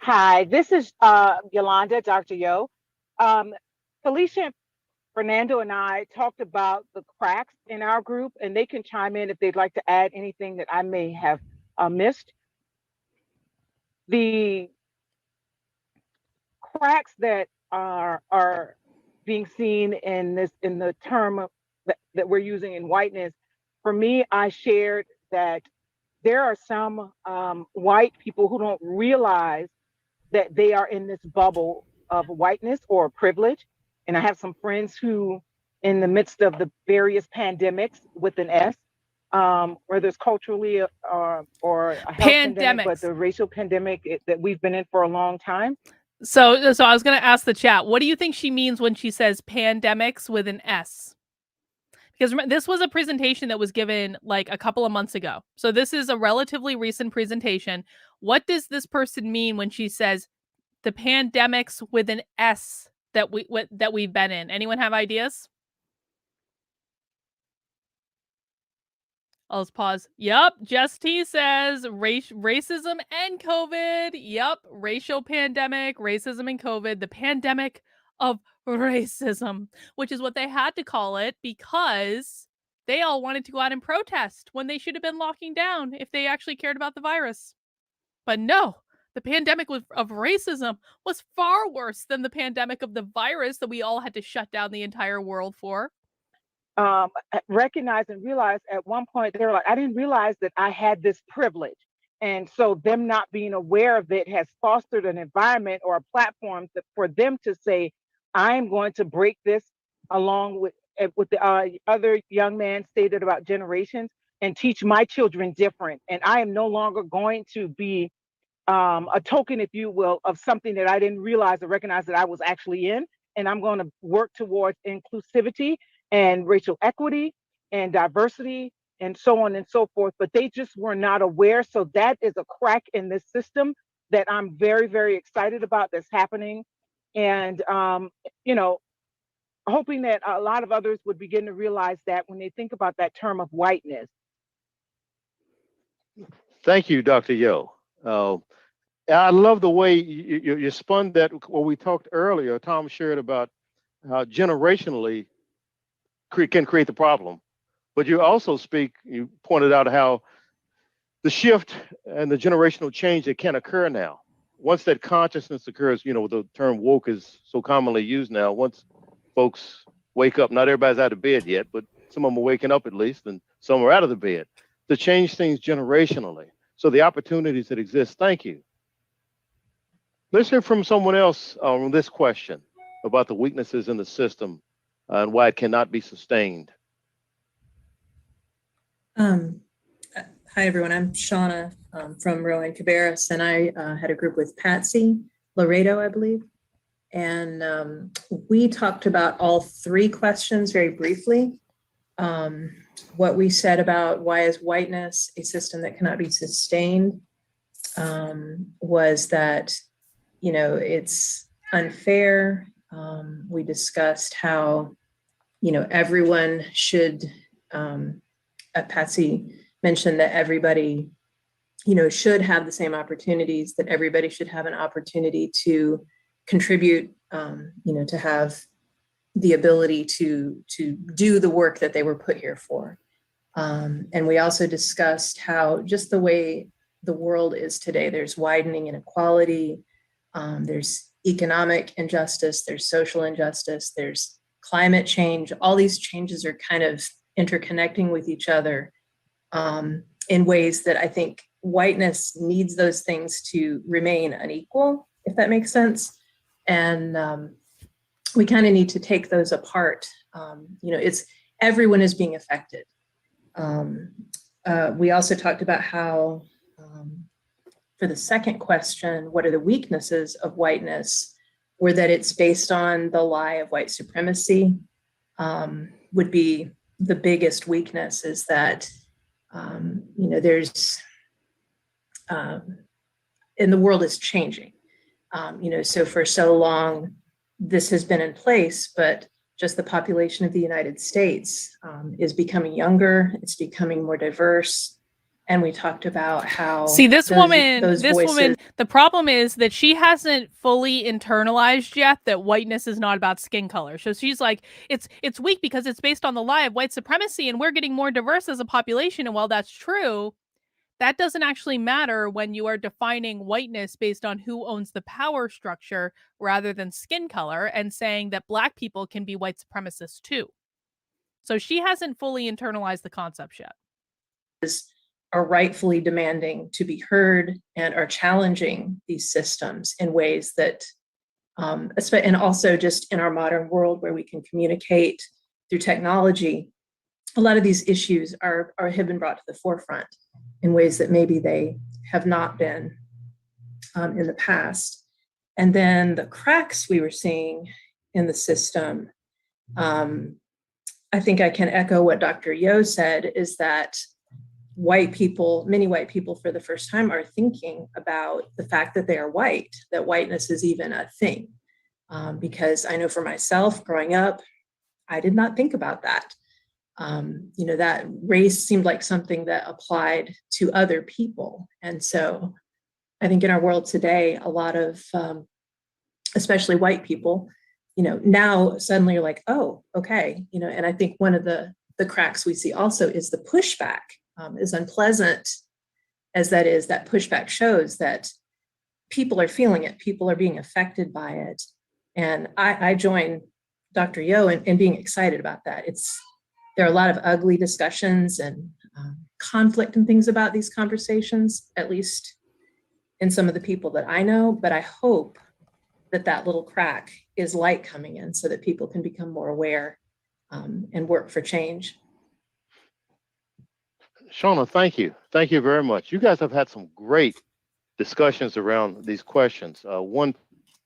Hi, this is Yolanda, Dr. Yo. Felicia, Fernando, and I talked about the cracks in our group, and they can chime in if they'd like to add anything that I may have missed. The cracks that are being seen in the term that we're using in whiteness, for me, I shared that there are some white people who don't realize that they are in this bubble of whiteness or privilege. and I have some friends who, in the midst of the various pandemics with an S, whether it's culturally or a health pandemic, but Pandemics. the racial pandemic that we've been in for a long time. So I was going to ask the chat, what do you think she means when she says pandemics with an S? Because this was a presentation that was given like a couple of months ago. So this is a relatively recent presentation. What does this person mean when she says the pandemics with an S that we've been in? Anyone have ideas? I'll just pause. Yep, Jess T says racism and COVID. Yep, racial pandemic, racism and COVID, the pandemic of racism, which is what they had to call it because they all wanted to go out and protest when they should have been locking down if they actually cared about the virus. But no, the pandemic of racism was far worse than the pandemic of the virus that we all had to shut down the entire world for. Recognize and realize at one point they were like, I didn't realize that I had this privilege. And so them not being aware of it has fostered an environment or a platform for them to say, I'm going to break this along with the other young man stated about generations and teach my children different. And I am no longer going to be a token, if you will, of something that I didn't realize or recognize that I was actually in. And I'm going to work towards inclusivity and racial equity and diversity and so on and so forth, but they just were not aware. So that is a crack in this system that I'm very, very excited about that's happening. And, you know, hoping that a lot of others would begin to realize that when they think about that term of whiteness. Thank you, Dr. Yo. I love the way you spun that. What we talked earlier, Tom shared about how generationally can create the problem. But you pointed out how the shift and the generational change that can occur now, once that consciousness occurs, you know, the term woke is so commonly used now, once folks wake up, not everybody's out of bed yet, but some of them are waking up at least, and some are out of the bed, to change things generationally. So the opportunities that exist, thank you. Let's hear from someone else on this question about the weaknesses in the system and why it cannot be sustained. Hi, everyone. I'm Shauna from Rowan Cabarrus, and I had a group with Patsy Laredo, I believe. And we talked about all three questions very briefly. What we said about why is whiteness a system that cannot be sustained was that, you know, it's unfair. We discussed how, you know, everyone should, Patsy mentioned that everybody, you know, should have the same opportunities, that everybody should have an opportunity to contribute, you know, to have the ability to do the work that they were put here for. And we also discussed how just the way the world is today, there's widening inequality, there's economic injustice, there's social injustice, there's climate change. All these changes are kind of interconnecting with each other in ways that I think whiteness needs those things to remain unequal, if that makes sense. And we kind of need to take those apart. You know, everyone is being affected. We also talked about how, for the second question, what are the weaknesses of whiteness, were that it's based on the lie of white supremacy, would be the biggest weakness, is that, you know, there's, and the world is changing. You know, so for so long, this has been in place, but just the population of the United States is becoming younger, it's becoming more diverse. And we talked about how this woman, the problem is that she hasn't fully internalized yet that whiteness is not about skin color. So she's like, it's weak because it's based on the lie of white supremacy and we're getting more diverse as a population. And while that's true, that doesn't actually matter when you are defining whiteness based on who owns the power structure rather than skin color, and saying that Black people can be white supremacists too. So she hasn't fully internalized the concept yet. Are rightfully demanding to be heard and are challenging these systems in ways that And also just in our modern world where we can communicate through technology, a lot of these issues have been brought to the forefront in ways that maybe they have not been in the past. And then the cracks we were seeing in the system, I think I can echo what Dr. Yo said, is that many white people for the first time are thinking about the fact that they are white, that whiteness is even a thing. Because I know for myself growing up, I did not think about that. That race seemed like something that applied to other people. And so I think in our world today, a lot of, especially white people, now suddenly you're like, oh, okay. And I think one of the cracks we see also is the pushback. As unpleasant as that is, that pushback shows that people are feeling it, people are being affected by it. And I join Dr. Yo in being excited about that. There are a lot of ugly discussions and conflict and things about these conversations, at least in some of the people that I know, but I hope that little crack is light coming in so that people can become more aware and work for change. Shauna, thank you. Thank you very much. You guys have had some great discussions around these questions. One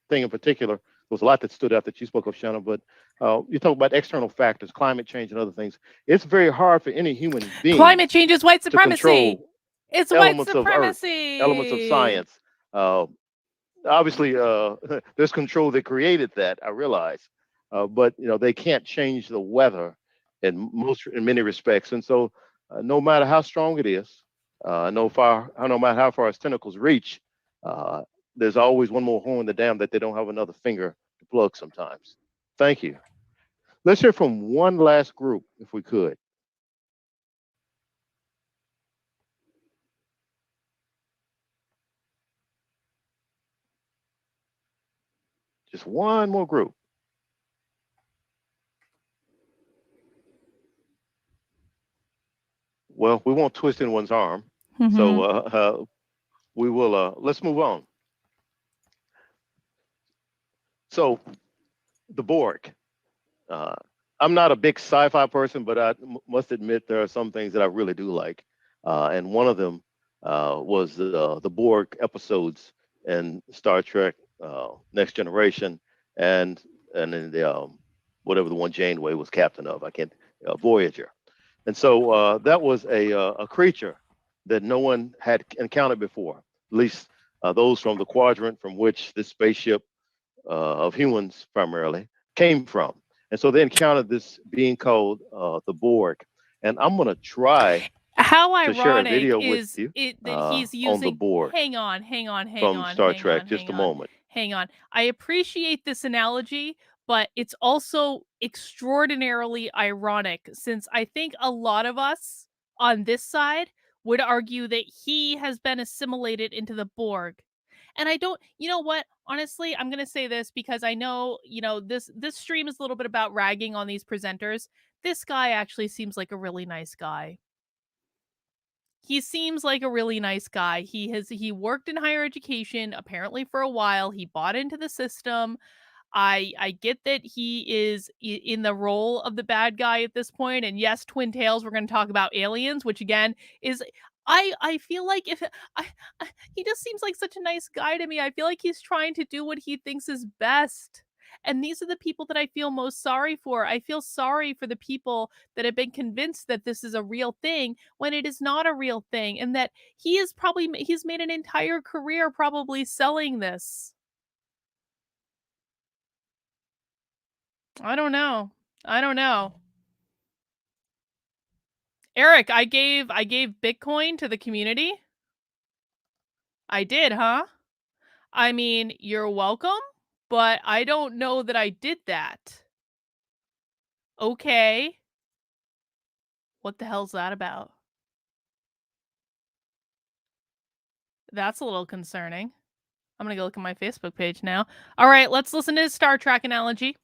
thing in particular, there was a lot that stood out that you spoke of, Shauna, but you talk about external factors, climate change and other things. It's very hard for any human being Climate change is white to supremacy. control It's white elements of earth, supremacy. elements of science. Obviously, there's control that created that, I realize, but they can't change the weather in many respects. And so no matter how strong it is, no matter how far its tentacles reach, there's always one more hole in the dam that they don't have another finger to plug sometimes. Thank you. Let's hear from one last group, if we could. Just one more group. Well, we won't twist anyone's arm. Mhm. So we will, let's move on. So the Borg. I'm not a big sci-fi person, but I must admit there are some things that I really do like. And one of them was the Borg episodes in Star Trek Next Generation and in the whatever the one Janeway was captain of, Voyager. And so that was a creature that no one had encountered before, at least those from the quadrant from which this spaceship of humans primarily came from. And so they encountered this being called the Borg. And I'm going to try How to share a ironic video is with you it that he's on the using Borg hang on from Star Trek. Just a moment. hang on. I appreciate this analogy, but it's also extraordinarily ironic since I think a lot of us on this side would argue that he has been assimilated into the Borg. And I don't, you know what? Honestly, I'm going to say this because I know, this stream is a little bit about ragging on these presenters. This guy actually seems like a really nice guy. He seems like a really nice guy. He worked in higher education apparently for a while. He bought into the system. I get that he is in the role of the bad guy at this point. And yes, Twin Tails, we're going to talk about aliens, which again is I feel like he just seems like such a nice guy to me. I feel like he's trying to do what he thinks is best. And these are the people that I feel most sorry for. I feel sorry for the people that have been convinced that this is a real thing when it is not a real thing, and that he's made an entire career probably selling this. I don't know. Eric, I gave Bitcoin to the community. I did, huh? I mean, you're welcome, but I don't know that I did that. Okay. What the hell's that about? That's a little concerning. I'm gonna go look at my Facebook page now. All right, let's listen to his Star Trek analogy.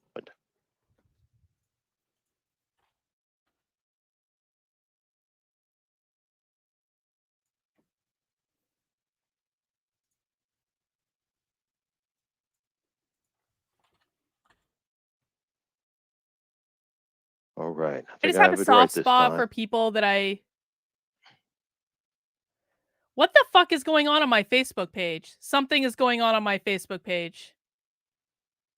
All right. I think just have have a it right soft this spot time. for people that I. What the fuck is going on my Facebook page? Something is going on my Facebook page.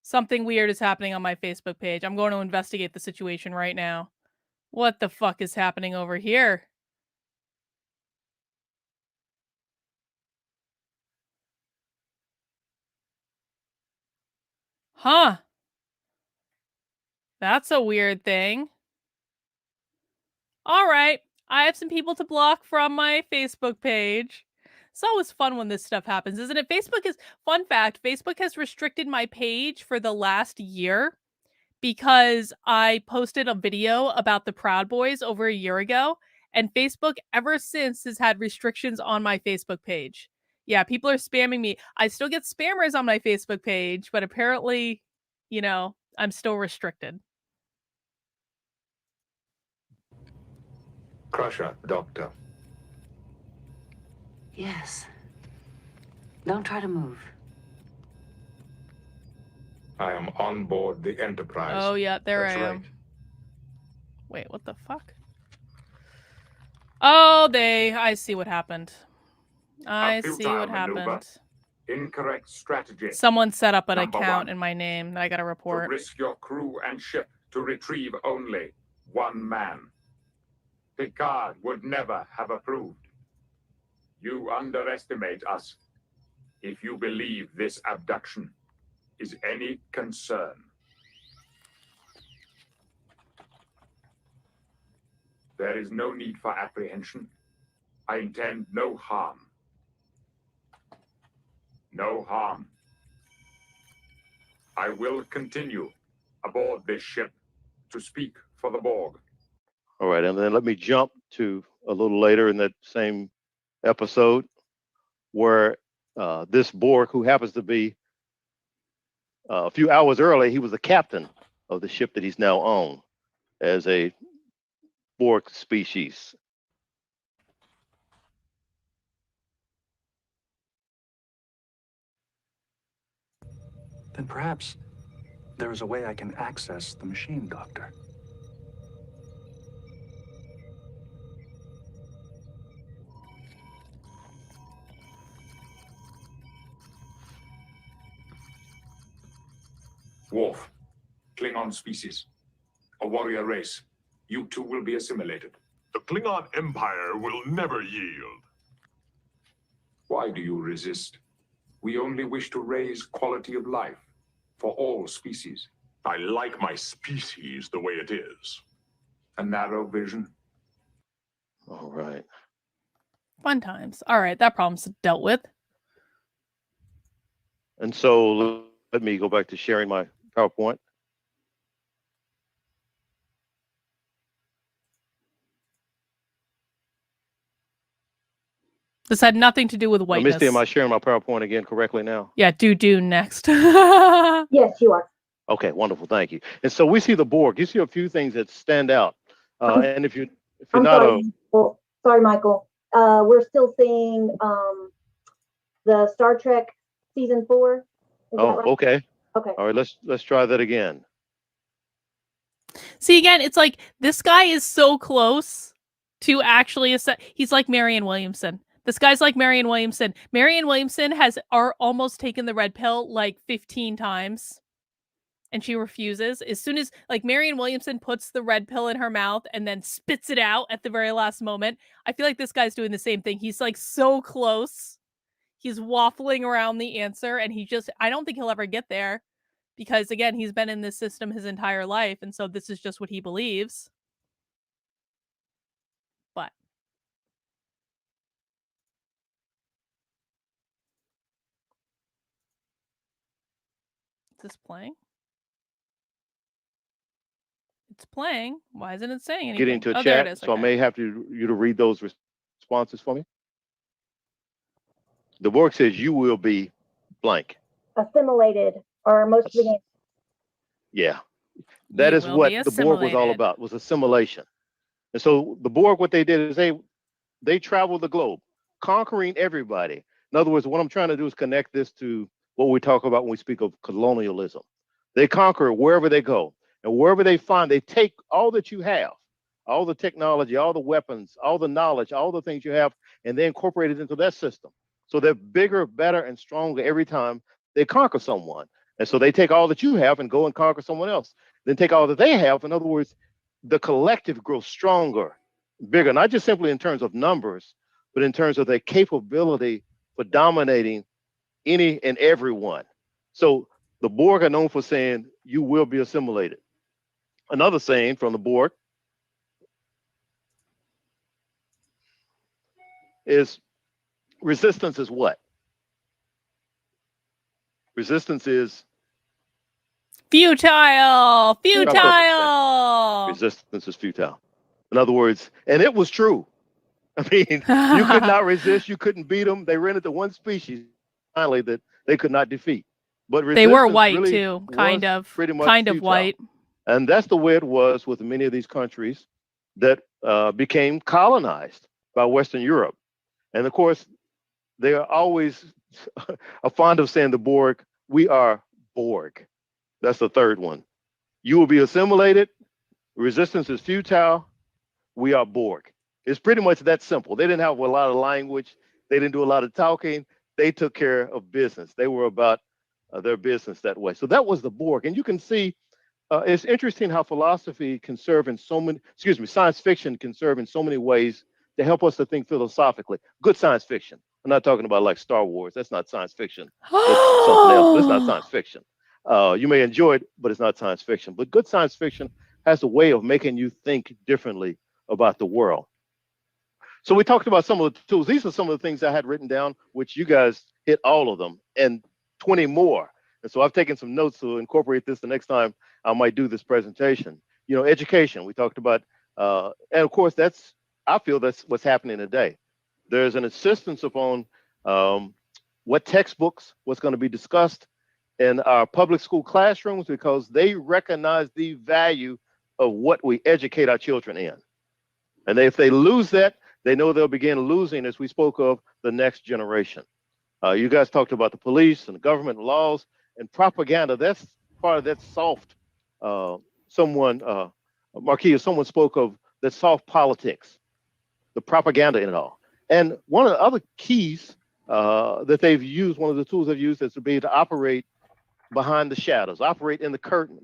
Something weird is happening on my Facebook page. I'm going to investigate the situation right now. What the fuck is happening over here? Huh. That's a weird thing. All right. I have some people to block from my Facebook page. It's always fun when this stuff happens, isn't it? Fun fact, Facebook has restricted my page for the last year because I posted a video about the Proud Boys over a year ago, and Facebook ever since has had restrictions on my Facebook page. Yeah, people are spamming me. I still get spammers on my Facebook page, but apparently, I'm still restricted. Crusher, Doctor. Yes. Don't try to move. I am on board the Enterprise. Oh, yeah, there That's I am. right. Wait, what the fuck? Oh, I see what happened. I see futile what maneuver. happened. Incorrect strategy. Someone set up an Number account one. in my name that I gotta To report. risk your crew and ship to retrieve only one man. Picard would never have approved. You underestimate us if you believe this abduction is any concern. There is no need for apprehension. I intend no harm. No harm. I will continue aboard this ship to speak for the Borg. All right, and then let me jump to a little later in that same episode where this Borg, who happens to be a few hours early, he was the captain of the ship that he's now on as a Borg species. Then perhaps there is a way I can access the machine, Doctor. Worf, Klingon species, a warrior race. You two will be assimilated. The Klingon Empire will never yield. Why do you resist? We only wish to raise quality of life for all species. I like my species the way it is. A narrow vision. All right. Fun times. All right, that problem's dealt with. And so let me go back to sharing my PowerPoint. This had nothing to do with whiteness. Misty, am I sharing my PowerPoint again correctly now? Yeah, do next. Yes, you are. Okay, wonderful, thank you. And so we see the Borg. You see a few things that stand out. And if you're I'm not sorry. Well, sorry, Michael. We're still seeing the Star Trek season 4. Is that right? okay. Okay. All right, let's try that again. See, again, it's like this guy is so close to actually he's like Marianne Williamson. This guy's like Marianne Williamson. Marianne Williamson has almost taken the red pill like 15 times. And she refuses. As soon as Marianne Williamson puts the red pill in her mouth and then spits it out at the very last moment, I feel like this guy's doing the same thing. He's like so close. He's waffling around the answer, and I don't think he'll ever get there because, again, he's been in this system his entire life, and so this is just what he believes. But is this playing? It's playing. Why isn't it saying anything? Get into a there chat, it is. so I Okay. may have you to read those responses for me. The Borg says you will be blank. Assimilated are most of the games. Yeah, that You is will what be the Borg was all assimilated. about, was assimilation. And so the Borg, what they did is they traveled the globe, conquering everybody. In other words, what I'm trying to do is connect this to what we talk about when we speak of colonialism. They conquer wherever they go. And wherever they find, they take all that you have, all the technology, all the weapons, all the knowledge, all the things you have, and they incorporate it into their system. So they're bigger, better, and stronger every time they conquer someone. And so they take all that you have and go and conquer someone else. Then take all that they have. In other words, the collective grows stronger, bigger, not just simply in terms of numbers, but in terms of their capability for dominating any and everyone. So the Borg are known for saying, you will be assimilated. Another saying from the Borg is resistance is what? Resistance is Futile. Drop that. Futile. Resistance is futile. In other words, and it was true. I mean, you could not resist, you couldn't beat them. They ran into one species finally that they could not defeat. But They were resistance white really too, kind was of, pretty much kind of futile. white. And that's the way it was with many of these countries that became colonized by Western Europe. And of course, they are always fond of saying the Borg, we are Borg. That's the third one. You will be assimilated. Resistance is futile. We are Borg. It's pretty much that simple. They didn't have a lot of language. They didn't do a lot of talking. They took care of business. They were about their business that way. So that was the Borg. And you can see it's interesting how philosophy can serve in so many, science fiction can serve in so many ways to help us to think philosophically. Good science fiction. I'm not talking about like Star Wars. That's not science fiction. That's something else. But it's not science fiction. You may enjoy it, but it's not science fiction. But good science fiction has a way of making you think differently about the world. So we talked about some of the tools. These are some of the things I had written down, which you guys hit all of them and 20 more. And so I've taken some notes to incorporate this the next time I might do this presentation. You know, education, we talked about, and of course, I feel that's what's happening today. There's an insistence upon what textbooks, what's going to be discussed in our public school classrooms, because they recognize the value of what we educate our children in. And if they lose that, they know they'll begin losing, as we spoke of, the next generation. You guys talked about the police and the government laws and propaganda. That's part of that soft, Marquis, someone spoke of that soft politics, the propaganda in it all. And one of the other keys that they've used, one of the tools they've used, is to be able to operate behind the shadows, operate in the curtain,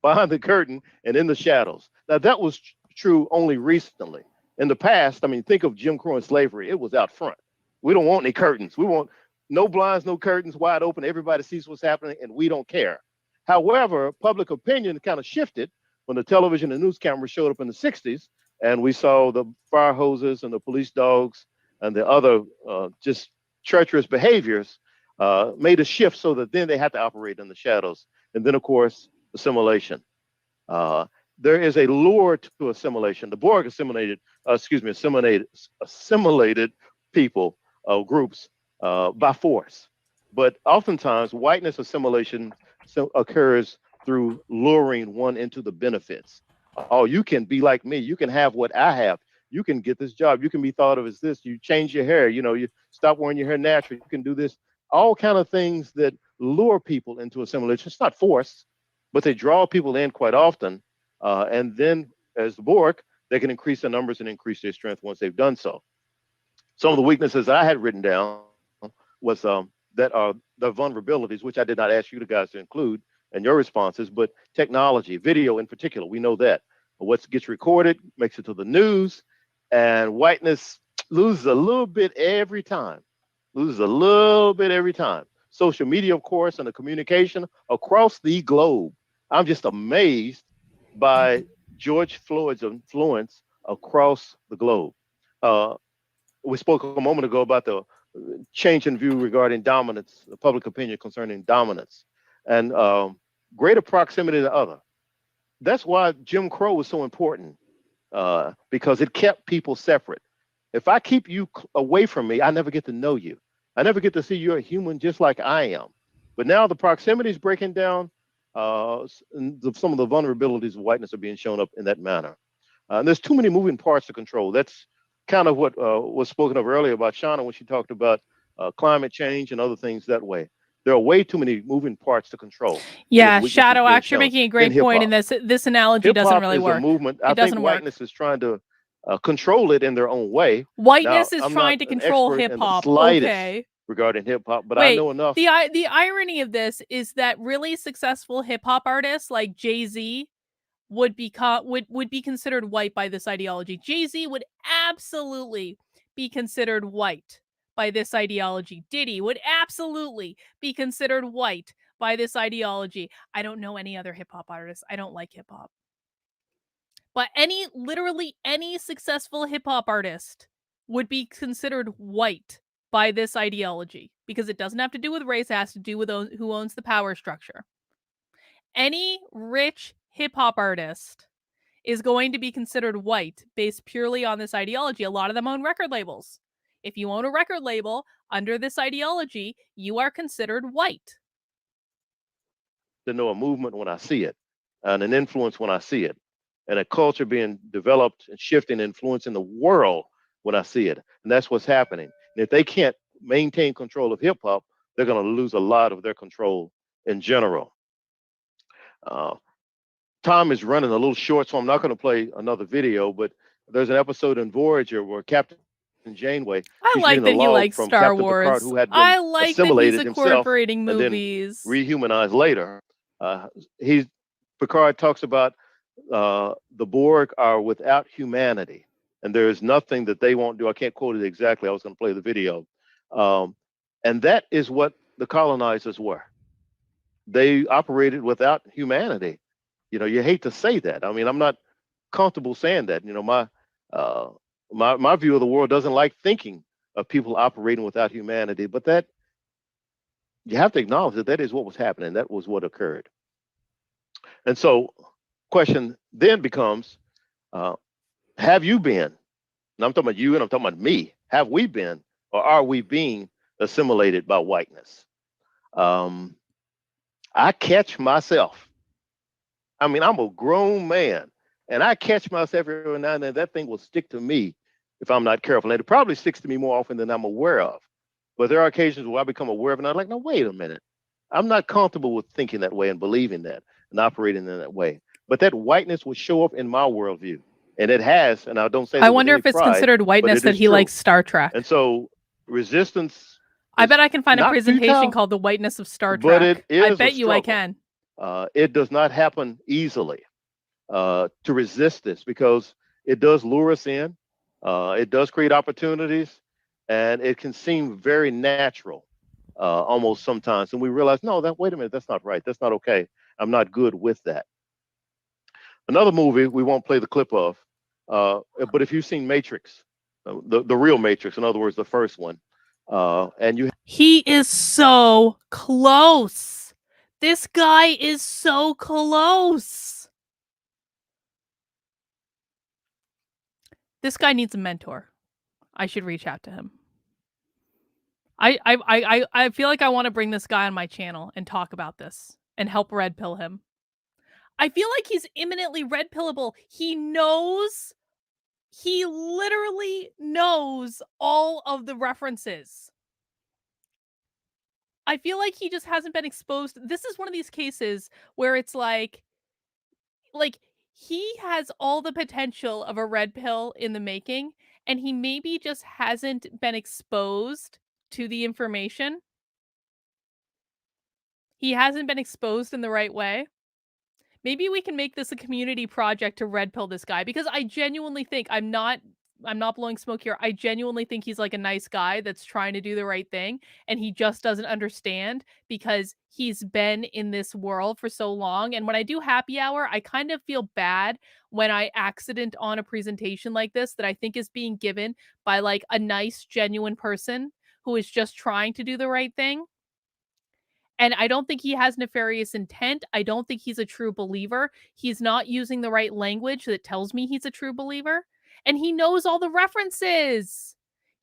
behind the curtain and in the shadows. Now, that was true only recently. In the past, I mean, think of Jim Crow and slavery. It was out front. We don't want any curtains. We want no blinds, no curtains, wide open. Everybody sees what's happening, and we don't care. However, public opinion kind of shifted when the television and news cameras showed up in the 60s, and we saw the fire hoses and the police dogs and the other just treacherous behaviors made a shift so that then they had to operate in the shadows. And then, of course, assimilation. There is a lure to assimilation. The Borg assimilated people, groups by force. But oftentimes, whiteness assimilation occurs through luring one into the benefits. Oh, you can be like me. You can have what I have. You can get this job. You can be thought of as this. You change your hair. You know, you stop wearing your hair naturally. You can do this. All kind of things that lure people into assimilation. It's not force, but they draw people in quite often. And then, as the Borg, they can increase their numbers and increase their strength once they've done so. Some of the weaknesses I had written down was that are the vulnerabilities, which I did not ask you guys to include in your responses, but technology, video in particular. We know that what gets recorded makes it to the news, and whiteness loses a little bit every time. Social media, of course, and the communication across the globe. I'm just amazed by George Floyd's influence across the globe. We spoke a moment ago about the change in view regarding dominance, the public opinion concerning dominance, and greater proximity to other. That's why Jim Crow was so important, because it kept people separate. If I keep you away from me, I never get to know you. I never get to see you're a human just like I am. But now the proximity is breaking down. Some of the vulnerabilities of whiteness are being shown up in that manner. And there's too many moving parts to control. That's kind of what was spoken of earlier about Shauna when she talked about climate change and other things that way. there are way too many moving parts to control. Yeah, with weaknesses Shadow being Axe, you're shown making a in great point, hip-hop. and this analogy doesn't Hip-hop really is work. a movement. I think doesn't work. whiteness is trying to control it in their own way. Whiteness Now, is I'm trying not to an control expert in the hip-hop. slightest Okay. regarding hip-hop, but I Wait, know enough. the irony of this is that really successful hip-hop artists like Jay-Z would be considered white by this ideology. Jay-Z would absolutely be considered white by this ideology. Diddy would absolutely be considered white by this ideology. I don't know any other hip-hop artists. I don't like hip-hop. But literally any successful hip-hop artist would be considered white by this ideology because it doesn't have to do with race, it has to do with who owns the power structure. Any rich hip-hop artist is going to be considered white based purely on this ideology. A lot of them own record labels. If you own a record label under this ideology, you are considered white. To know a movement when I see it, and an influence when I see it, and a culture being developed and shifting, influencing the world when I see it. And that's what's happening. And if they can't maintain control of hip hop, they're going to lose a lot of their control in general. Time is running a little short, so I'm not going to play another video, but there's an episode in Voyager where Captain Janeway, I like that he likes Star Captain Wars. Picard, who had been I like that he's assimilated himself incorporating and then movies. rehumanized later. Picard talks about the Borg are without humanity, and there is nothing that they won't do. I can't quote it exactly. I was going to play the video. And that is what the colonizers were. They operated without humanity. You know, you hate to say that. I mean, I'm not comfortable saying that. You know, my view of the world doesn't like thinking of people operating without humanity, but that you have to acknowledge that is what was happening. That was what occurred. And so question then becomes, have you been, and I'm talking about you and I'm talking about me, have we been or are we being assimilated by whiteness? I catch myself. I mean, I'm a grown man and I catch myself every now and then. That thing will stick to me if I'm not careful. And it probably sticks to me more often than I'm aware of. But there are occasions where I become aware of it and I'm like, no, wait a minute. I'm not comfortable with thinking that way and believing that and operating in that way. But that whiteness will show up in my worldview. And it has, and I don't say that I with wonder any if it's pride, considered whiteness but it that is he true. likes Star Trek. And so resistance. I bet I can find a not presentation futile, called The Whiteness of Star but Trek. it is I a bet you I struggle. can. It does not happen easily to resist this because it does lure us in. It does create opportunities, and it can seem very natural almost sometimes. And we realize, no, wait a minute, that's not right. That's not okay. I'm not good with that. Another movie we won't play the clip of, but if you've seen Matrix, the real Matrix, in other words, the first one, and you He is so close. This guy is so close. This guy needs a mentor. I should reach out to him. I feel like I want to bring this guy on my channel and talk about this and help red pill him. I feel like he's imminently red pillable. He literally knows all of the references. I feel like he just hasn't been exposed. This is one of these cases where it's like he has all the potential of a red pill in the making, and he maybe just hasn't been exposed to the information. He hasn't been exposed in the right way. Maybe we can make this a community project to red pill this guy, because I genuinely think I'm not blowing smoke here. I genuinely think he's like a nice guy that's trying to do the right thing, and he just doesn't understand because he's been in this world for so long. And when I do happy hour, I kind of feel bad when I accident on a presentation like this that I think is being given by like a nice, genuine person who is just trying to do the right thing. And I don't think he has nefarious intent. I don't think he's a true believer. He's not using the right language that tells me he's a true believer. And he knows all the references.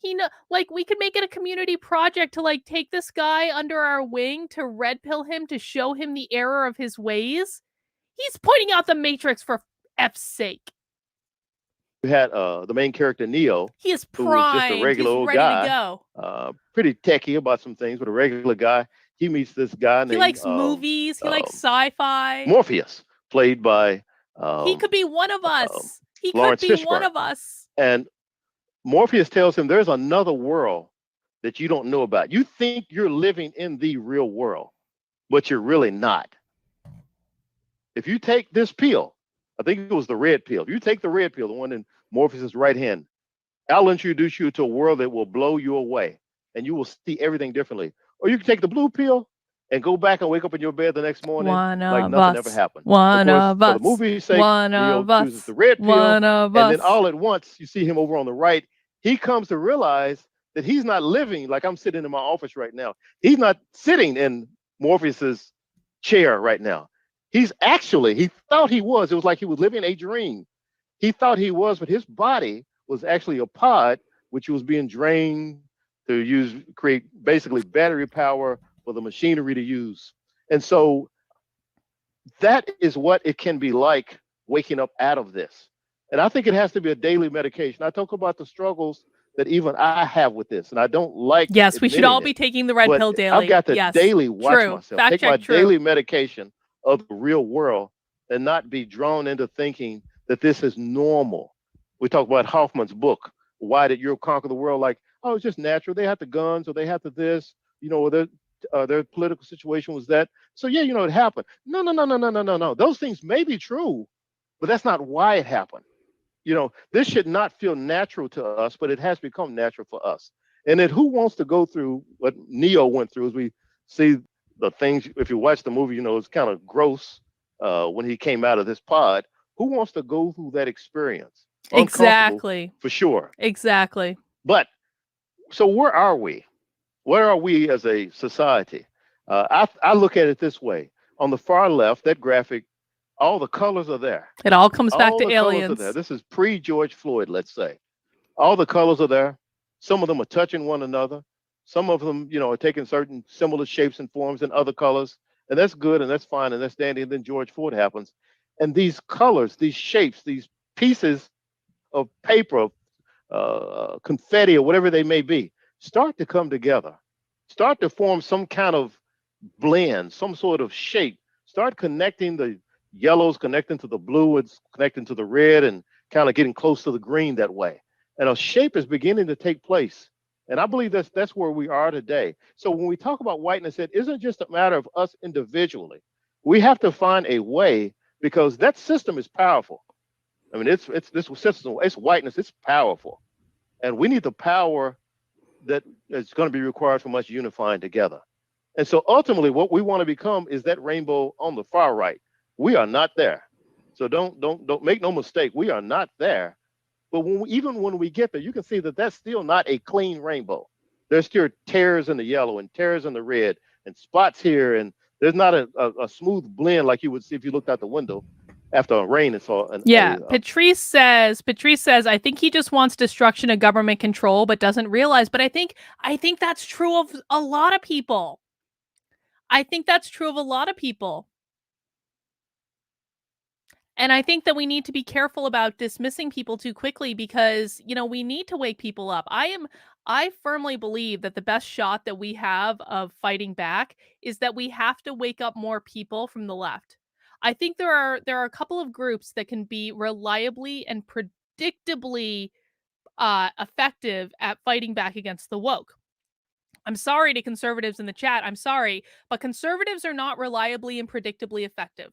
We could make it a community project to like take this guy under our wing, to red pill him, to show him the error of his ways. He's pointing out the Matrix for F's sake. You had the main character, Neo, He is who was just a primed. regular He's old ready guy, to go. pretty techie about some things, but a regular guy. he meets this guy He named likes movies. He likes sci-fi. Morpheus, played by He could be one of us. He could Lawrence be one Fishburne. of us. And Morpheus tells him there's another world that you don't know about. You think you're living in the real world, but you're really not. If you take this pill, I think it was the red pill. If you take the red pill, the one in Morpheus's right hand, I'll introduce you to a world that will blow you away and you will see everything differently. Or you can take the blue pill and go back and wake up in your bed the next morning like nothing ever happened. One of course, of for the us. movie's sake, One Neo of us. chooses the red pill. One of and then us. all at once, you see him over on the right. He comes to realize that he's not living like I'm sitting in my office right now. He's not sitting in Morpheus's chair right now. He thought he was. It was like he was living a dream. He thought he was, but his body was actually a pod, which was being drained to create basically battery power for the machinery to use. And so that is what it can be like waking up out of this. And I think it has to be a daily medication. I talk about the struggles that even I have with this, and I don't like. Yes, we should all be it, taking the red but pill daily. I've got to yes. daily watch True. myself, Fact take check, my true. daily medication of the real world, and not be drawn into thinking that this is normal. We talk about Hoffman's book, Why Did Europe Conquer the World? Like, oh, it's just natural. They had the guns, or they had the this, or their political situation was that. So yeah, it happened. No. Those things may be true, but that's not why it happened. This should not feel natural to us, but it has become natural for us. And then who wants to go through what Neo went through? As we see the things, if you watch the movie, it's kind of gross when he came out of this pod. Who wants to go through that experience? Exactly. For sure. Exactly. But so where are we? Where are we as a society? I look at it this way. On the far left, that graphic, all the colors are there. It all comes back all to the aliens. Colors are there. This is pre-George Floyd, let's say. All the colors are there. Some of them are touching one another. Some of them, are taking certain similar shapes and forms in other colors. And that's good and that's fine and that's dandy. And then George Floyd happens. And these colors, these shapes, these pieces of paper, confetti or whatever they may be, start to come together. Start to form some kind of blend, some sort of shape. Start connecting the yellows, connecting to the blue, it's connecting to the red, and kind of getting close to the green that way. And a shape is beginning to take place. And I believe that's where we are today. So when we talk about whiteness, it isn't just a matter of us individually. We have to find a way, because that system is powerful. I mean, it's this system, it's whiteness, it's powerful. And we need the power that is going to be required from us unifying together. And so ultimately what we want to become is that rainbow on the far right. We are not there. So don't make no mistake. We are not there. But even when we get there, you can see that that's still not a clean rainbow. There's still tears in the yellow and tears in the red and spots here. And there's not a smooth blend like you would see if you looked out the window after a rain and saw. Patrice says, I think he just wants destruction of government control, but doesn't realize. But I think that's true of a lot of people. And I think that we need to be careful about dismissing people too quickly, because, we need to wake people up. I firmly believe that the best shot that we have of fighting back is that we have to wake up more people from the left. I think there are a couple of groups that can be reliably and predictably effective at fighting back against the woke. I'm sorry to conservatives in the chat. I'm sorry, but conservatives are not reliably and predictably effective.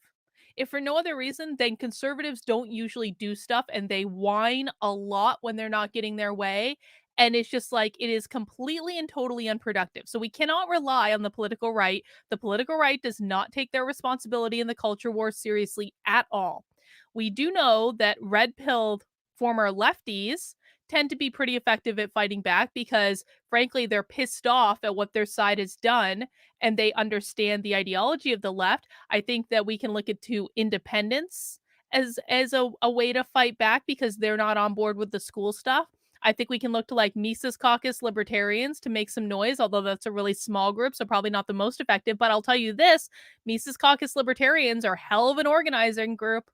If for no other reason, then conservatives don't usually do stuff, and they whine a lot when they're not getting their way. And it's just like, it is completely and totally unproductive. So we cannot rely on the political right. The political right does not take their responsibility in the culture war seriously at all. We do know that red-pilled former lefties tend to be pretty effective at fighting back, because frankly, they're pissed off at what their side has done, and they understand the ideology of the left. I think that we can look into independents as a way to fight back, because they're not on board with the school stuff. I think we can look to like Mises Caucus libertarians to make some noise, although that's a really small group, so probably not the most effective. But I'll tell you this, Mises Caucus libertarians are hell of an organizing group.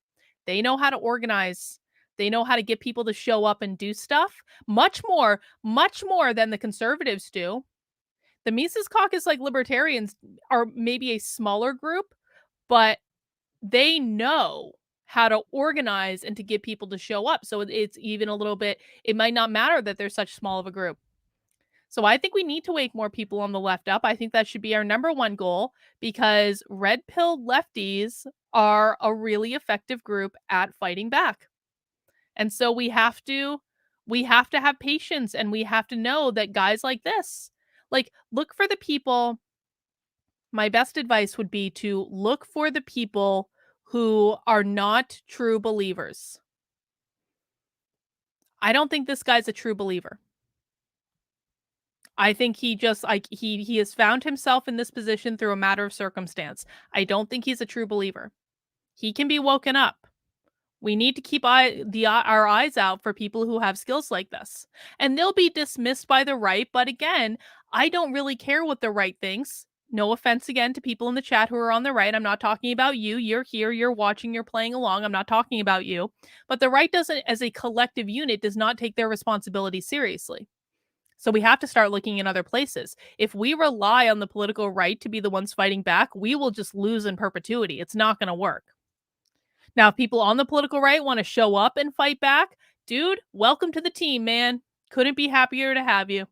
They know how to organize. They know how to get people to show up and do stuff much more than the conservatives do. The Mises Caucus, like libertarians, are maybe a smaller group, but they know how to organize and to get people to show up. So it's even a little bit, it might not matter that they're such small of a group. So I think we need to wake more people on the left up. I think that should be our number one goal, because red pill lefties are a really effective group at fighting back. And so we have to have patience, and we have to know that guys like this, like, look for the people. My best advice would be to look for the people who are not true believers. I don't think this guy's a true believer. I think he just, like, he has found himself in this position through a matter of circumstance. I don't think he's a true believer. He can be woken up. We need to keep our eyes out for people who have skills like this. And they'll be dismissed by the right, but again, I don't really care what the right thinks. No offense again to people in the chat who are on the right. I'm not talking about you. You're here, you're watching, you're playing along. I'm not talking about you. But the right doesn't, as a collective unit, does not take their responsibility seriously. So we have to start looking in other places. If we rely on the political right to be the ones fighting back, we will just lose in perpetuity. It's not going to work. Now, if people on the political right want to show up and fight back, dude, welcome to the team, man. Couldn't be happier to have you.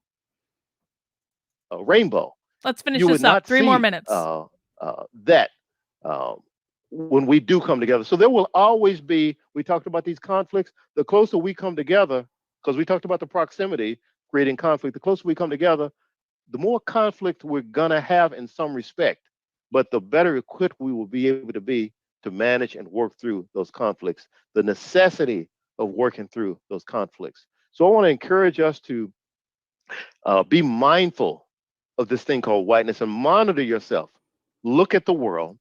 Rainbow. Let's finish You would this up. not 3 more see, minutes. that when we do come together. So there will always be, we talked about these conflicts, the closer we come together, because we talked about the proximity creating conflict, the closer we come together, the more conflict we're gonna have in some respect, but the better equipped we will be able to be to manage and work through those conflicts, the necessity of working through those conflicts. So I want to encourage us to be mindful of this thing called whiteness and monitor yourself. Look at the world.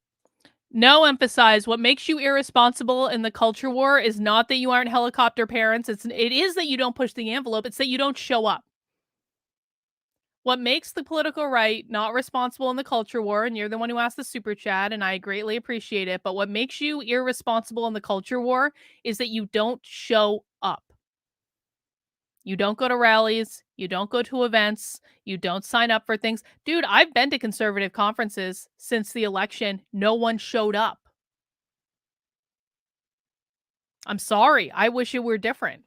No, emphasize what makes you irresponsible in the culture war is not that you aren't helicopter parents. It is that you don't push the envelope. It's that you don't show up. What makes the political right not responsible in the culture war, and you're the one who asked the super chat, and I greatly appreciate it, but what makes you irresponsible in the culture war is that you don't show up. You don't go to rallies, you don't go to events, you don't sign up for things. Dude, I've been to conservative conferences since the election. No one showed up. I'm sorry. I wish it were different.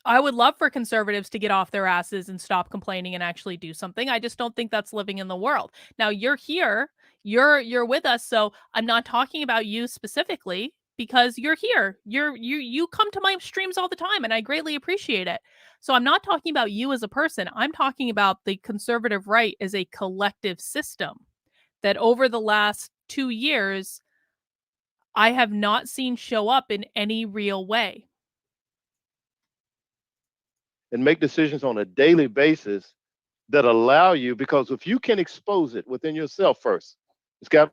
I would love for conservatives to get off their asses and stop complaining and actually do something. I just don't think that's living in the world. Now, you're here, you're with us, so I'm not talking about you specifically because you're here. You come to my streams all the time and I greatly appreciate it. So I'm not talking about you as a person. I'm talking about the conservative right as a collective system that over the last 2 years I have not seen show up in any real way. And make decisions on a daily basis that allow you, because if you can expose it within yourself first, it's got,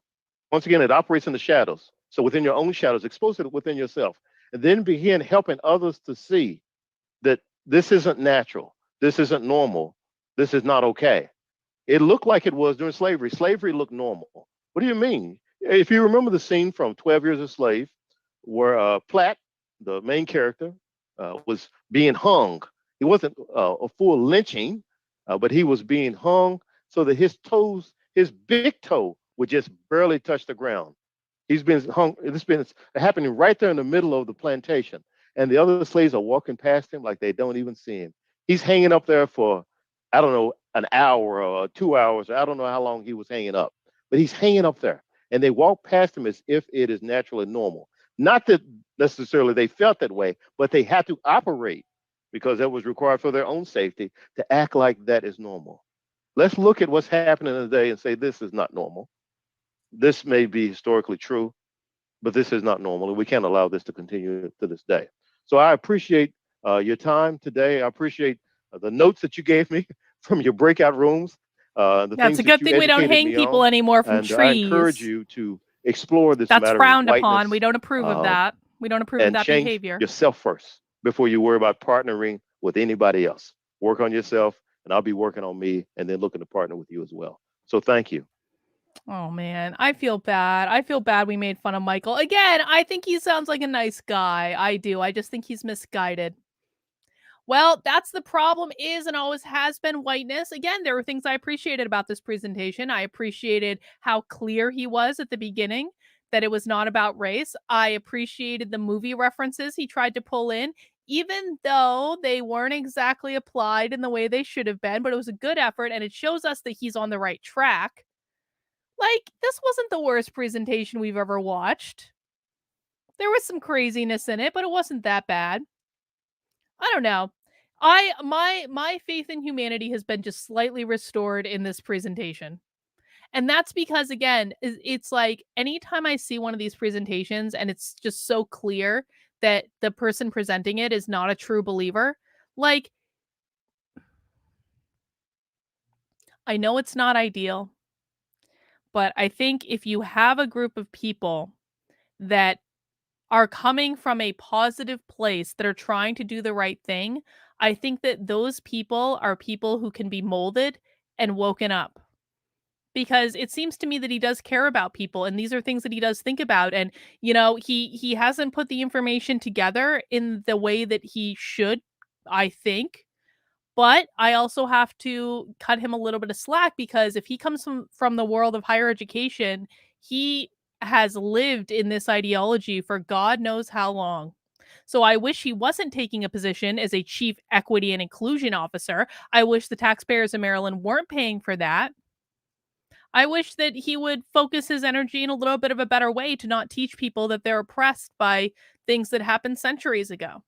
once again, it operates in the shadows. So within your own shadows, expose it within yourself, and then begin helping others to see that this isn't natural, this isn't normal, this is not okay. It looked like it was during slavery. Slavery looked normal. What do you mean? If you remember the scene from 12 Years a Slave, where Platt, the main character, was being hung. It wasn't a full lynching, but he was being hung so that his toes, his big toe, would just barely touch the ground. He's been hung. It's been happening right there in the middle of the plantation, and the other slaves are walking past him like they don't even see him. He's hanging up there for, I don't know, an hour or 2 hours. I don't know how long he was hanging up, but he's hanging up there, and they walk past him as if it is natural and normal. Not that necessarily they felt that way, but they had to operate, because that was required for their own safety, to act like that is normal. Let's look at what's happening today and say, this is not normal. This may be historically true, but this is not normal, and we can't allow this to continue to this day. So I appreciate your time today. I appreciate the notes that you gave me from your breakout rooms. That's a good thing we don't hang people anymore from trees. I encourage you to explore this matter of whiteness. That's frowned upon. We don't approve of that. We don't approve of that behavior. Yourself first before you worry about partnering with anybody else. Work on yourself, and I'll be working on me, and then looking to partner with you as well. So thank you. Oh man, I feel bad. I feel bad we made fun of Michael. Again, I think he sounds like a nice guy. I do. I just think he's misguided. Well, that's the problem is and always has been whiteness. Again, there were things I appreciated about this presentation. I appreciated how clear he was at the beginning that it was not about race. I appreciated the movie references he tried to pull in, even though they weren't exactly applied in the way they should have been, but it was a good effort and it shows us that he's on the right track. Like, this wasn't the worst presentation we've ever watched. There was some craziness in it, but it wasn't that bad. I don't know. My faith in humanity has been just slightly restored in this presentation. And that's because again, it's like anytime I see one of these presentations and it's just so clear that the person presenting it is not a true believer, like I know it's not ideal, but I think if you have a group of people that are coming from a positive place that are trying to do the right thing, I think that those people are people who can be molded and woken up. Because it seems to me that he does care about people and these are things that he does think about and he hasn't put the information together in the way that he should, I think. But I also have to cut him a little bit of slack because if he comes from the world of higher education, he has lived in this ideology for God knows how long. So I wish he wasn't taking a position as a chief equity and inclusion officer. I wish the taxpayers of Maryland weren't paying for that. I wish that he would focus his energy in a little bit of a better way to not teach people that they're oppressed by things that happened centuries ago.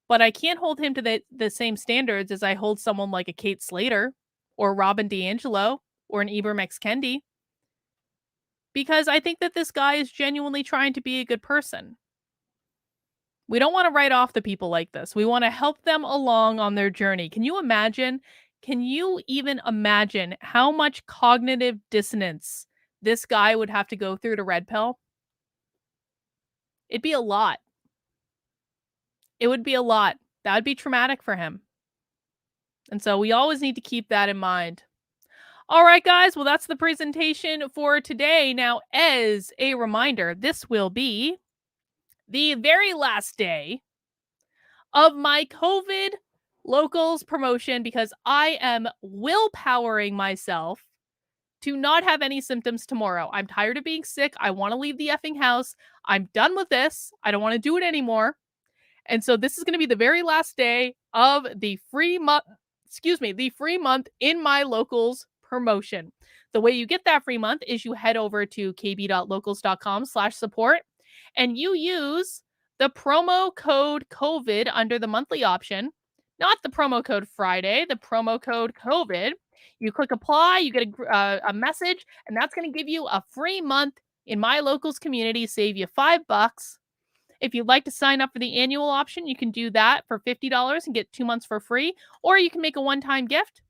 But I can't hold him to the same standards as I hold someone like a Kate Slater or Robin DiAngelo or an Ibram X. Kendi. Because I think that this guy is genuinely trying to be a good person. We don't want to write off the people like this. We want to help them along on their journey. Can you imagine? Can you even imagine how much cognitive dissonance this guy would have to go through to red pill? It'd be a lot. It would be a lot. That would be traumatic for him. And so we always need to keep that in mind. All right, guys. Well, that's the presentation for today. Now, as a reminder, this will be the very last day of my COVID locals promotion because I am willpowering myself to not have any symptoms tomorrow. I'm tired of being sick. I want to leave the effing house. I'm done with this. I don't want to do it anymore. And so this is going to be the very last day of the free month, the free month in my locals promotion. The way you get that free month is you head over to kb.locals.com/support and you use the promo code COVID under the monthly option, not the promo code Friday, the promo code COVID. You click apply, you get a message, and that's going to give you a free month in my locals community, save you $5. If you'd like to sign up for the annual option, you can do that for $50 and get 2 months for free, or you can make a one-time gift.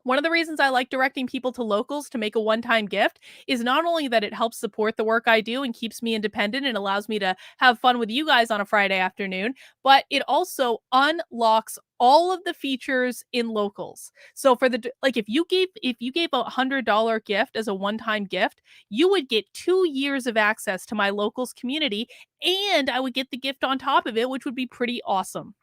One of the reasons I like directing people to locals to make a one-time gift is not only that it helps support the work I do and keeps me independent and allows me to have fun with you guys on a Friday afternoon, but it also unlocks all of the features in locals. So for if you gave a $100 gift as a one-time gift, you would get 2 years of access to my locals community, and I would get the gift on top of it, which would be pretty awesome.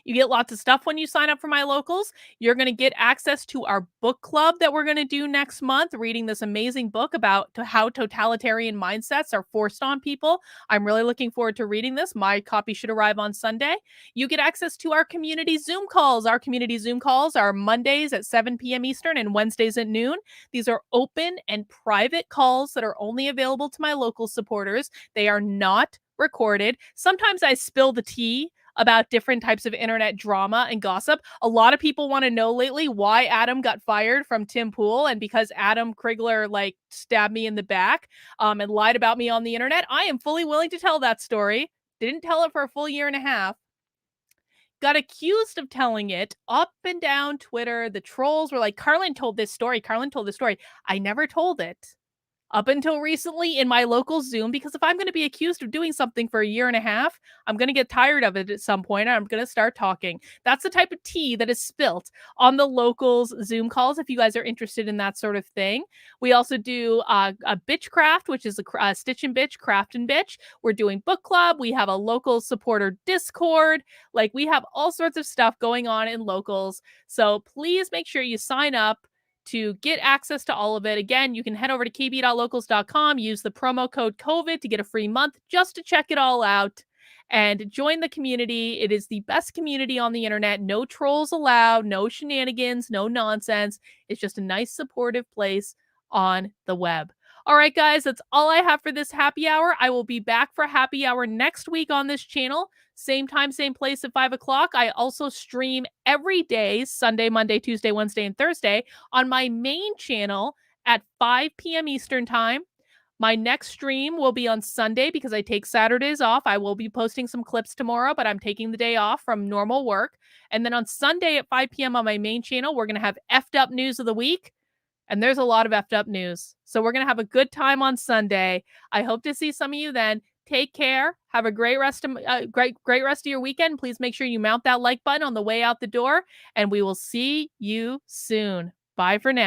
You get lots of stuff when you sign up for my locals. You're going to get access to our book club that we're going to do next month, reading this amazing book about how totalitarian mindsets are forced on people. I'm really looking forward to reading this. My copy should arrive on Sunday. You get access to our community Zoom calls. Our community Zoom calls are Mondays at 7 p.m. Eastern and Wednesdays at noon. These are open and private calls that are only available to my local supporters. They are not recorded. Sometimes I spill the tea about different types of internet drama and gossip. A lot of people want to know lately why Adam got fired from Tim Pool, and because Adam Krigler stabbed me in the back and lied about me on the internet. I am fully willing to tell that story. Didn't tell it for a full year and a half. Got accused of telling it up and down Twitter. The trolls were like, Carlin told this story. Carlin told this story. I never told it. up until recently in my local Zoom, because if I'm going to be accused of doing something for a year and a half, I'm going to get tired of it at some point. I'm going to start talking. That's the type of tea that is spilt on the locals Zoom calls, if you guys are interested in that sort of thing. We also do a Bitchcraft, which is a Stitch and Bitch, Craft and Bitch. We're doing book club. We have a local supporter Discord. Like, we have all sorts of stuff going on in locals. So please make sure you sign up to get access to all of it. Again, you can head over to kb.locals.com, use the promo code COVID to get a free month just to check it all out and join the community. It is the best community on the internet. No trolls allowed, no shenanigans, no nonsense. It's just a nice, supportive place on the web. All right, guys, that's all I have for this happy hour. I will be back for happy hour next week on this channel. Same time, same place at 5 o'clock. I also stream every day, Sunday, Monday, Tuesday, Wednesday, and Thursday on my main channel at 5 p.m. Eastern time. My next stream will be on Sunday because I take Saturdays off. I will be posting some clips tomorrow, but I'm taking the day off from normal work. And then on Sunday at 5 p.m. on my main channel, we're going to have effed up news of the week. And there's a lot of effed up news. So we're going to have a good time on Sunday. I hope to see some of you then. Take care. Have a great rest of great rest of your weekend. Please make sure you mount that like button on the way out the door, and we will see you soon. Bye for now.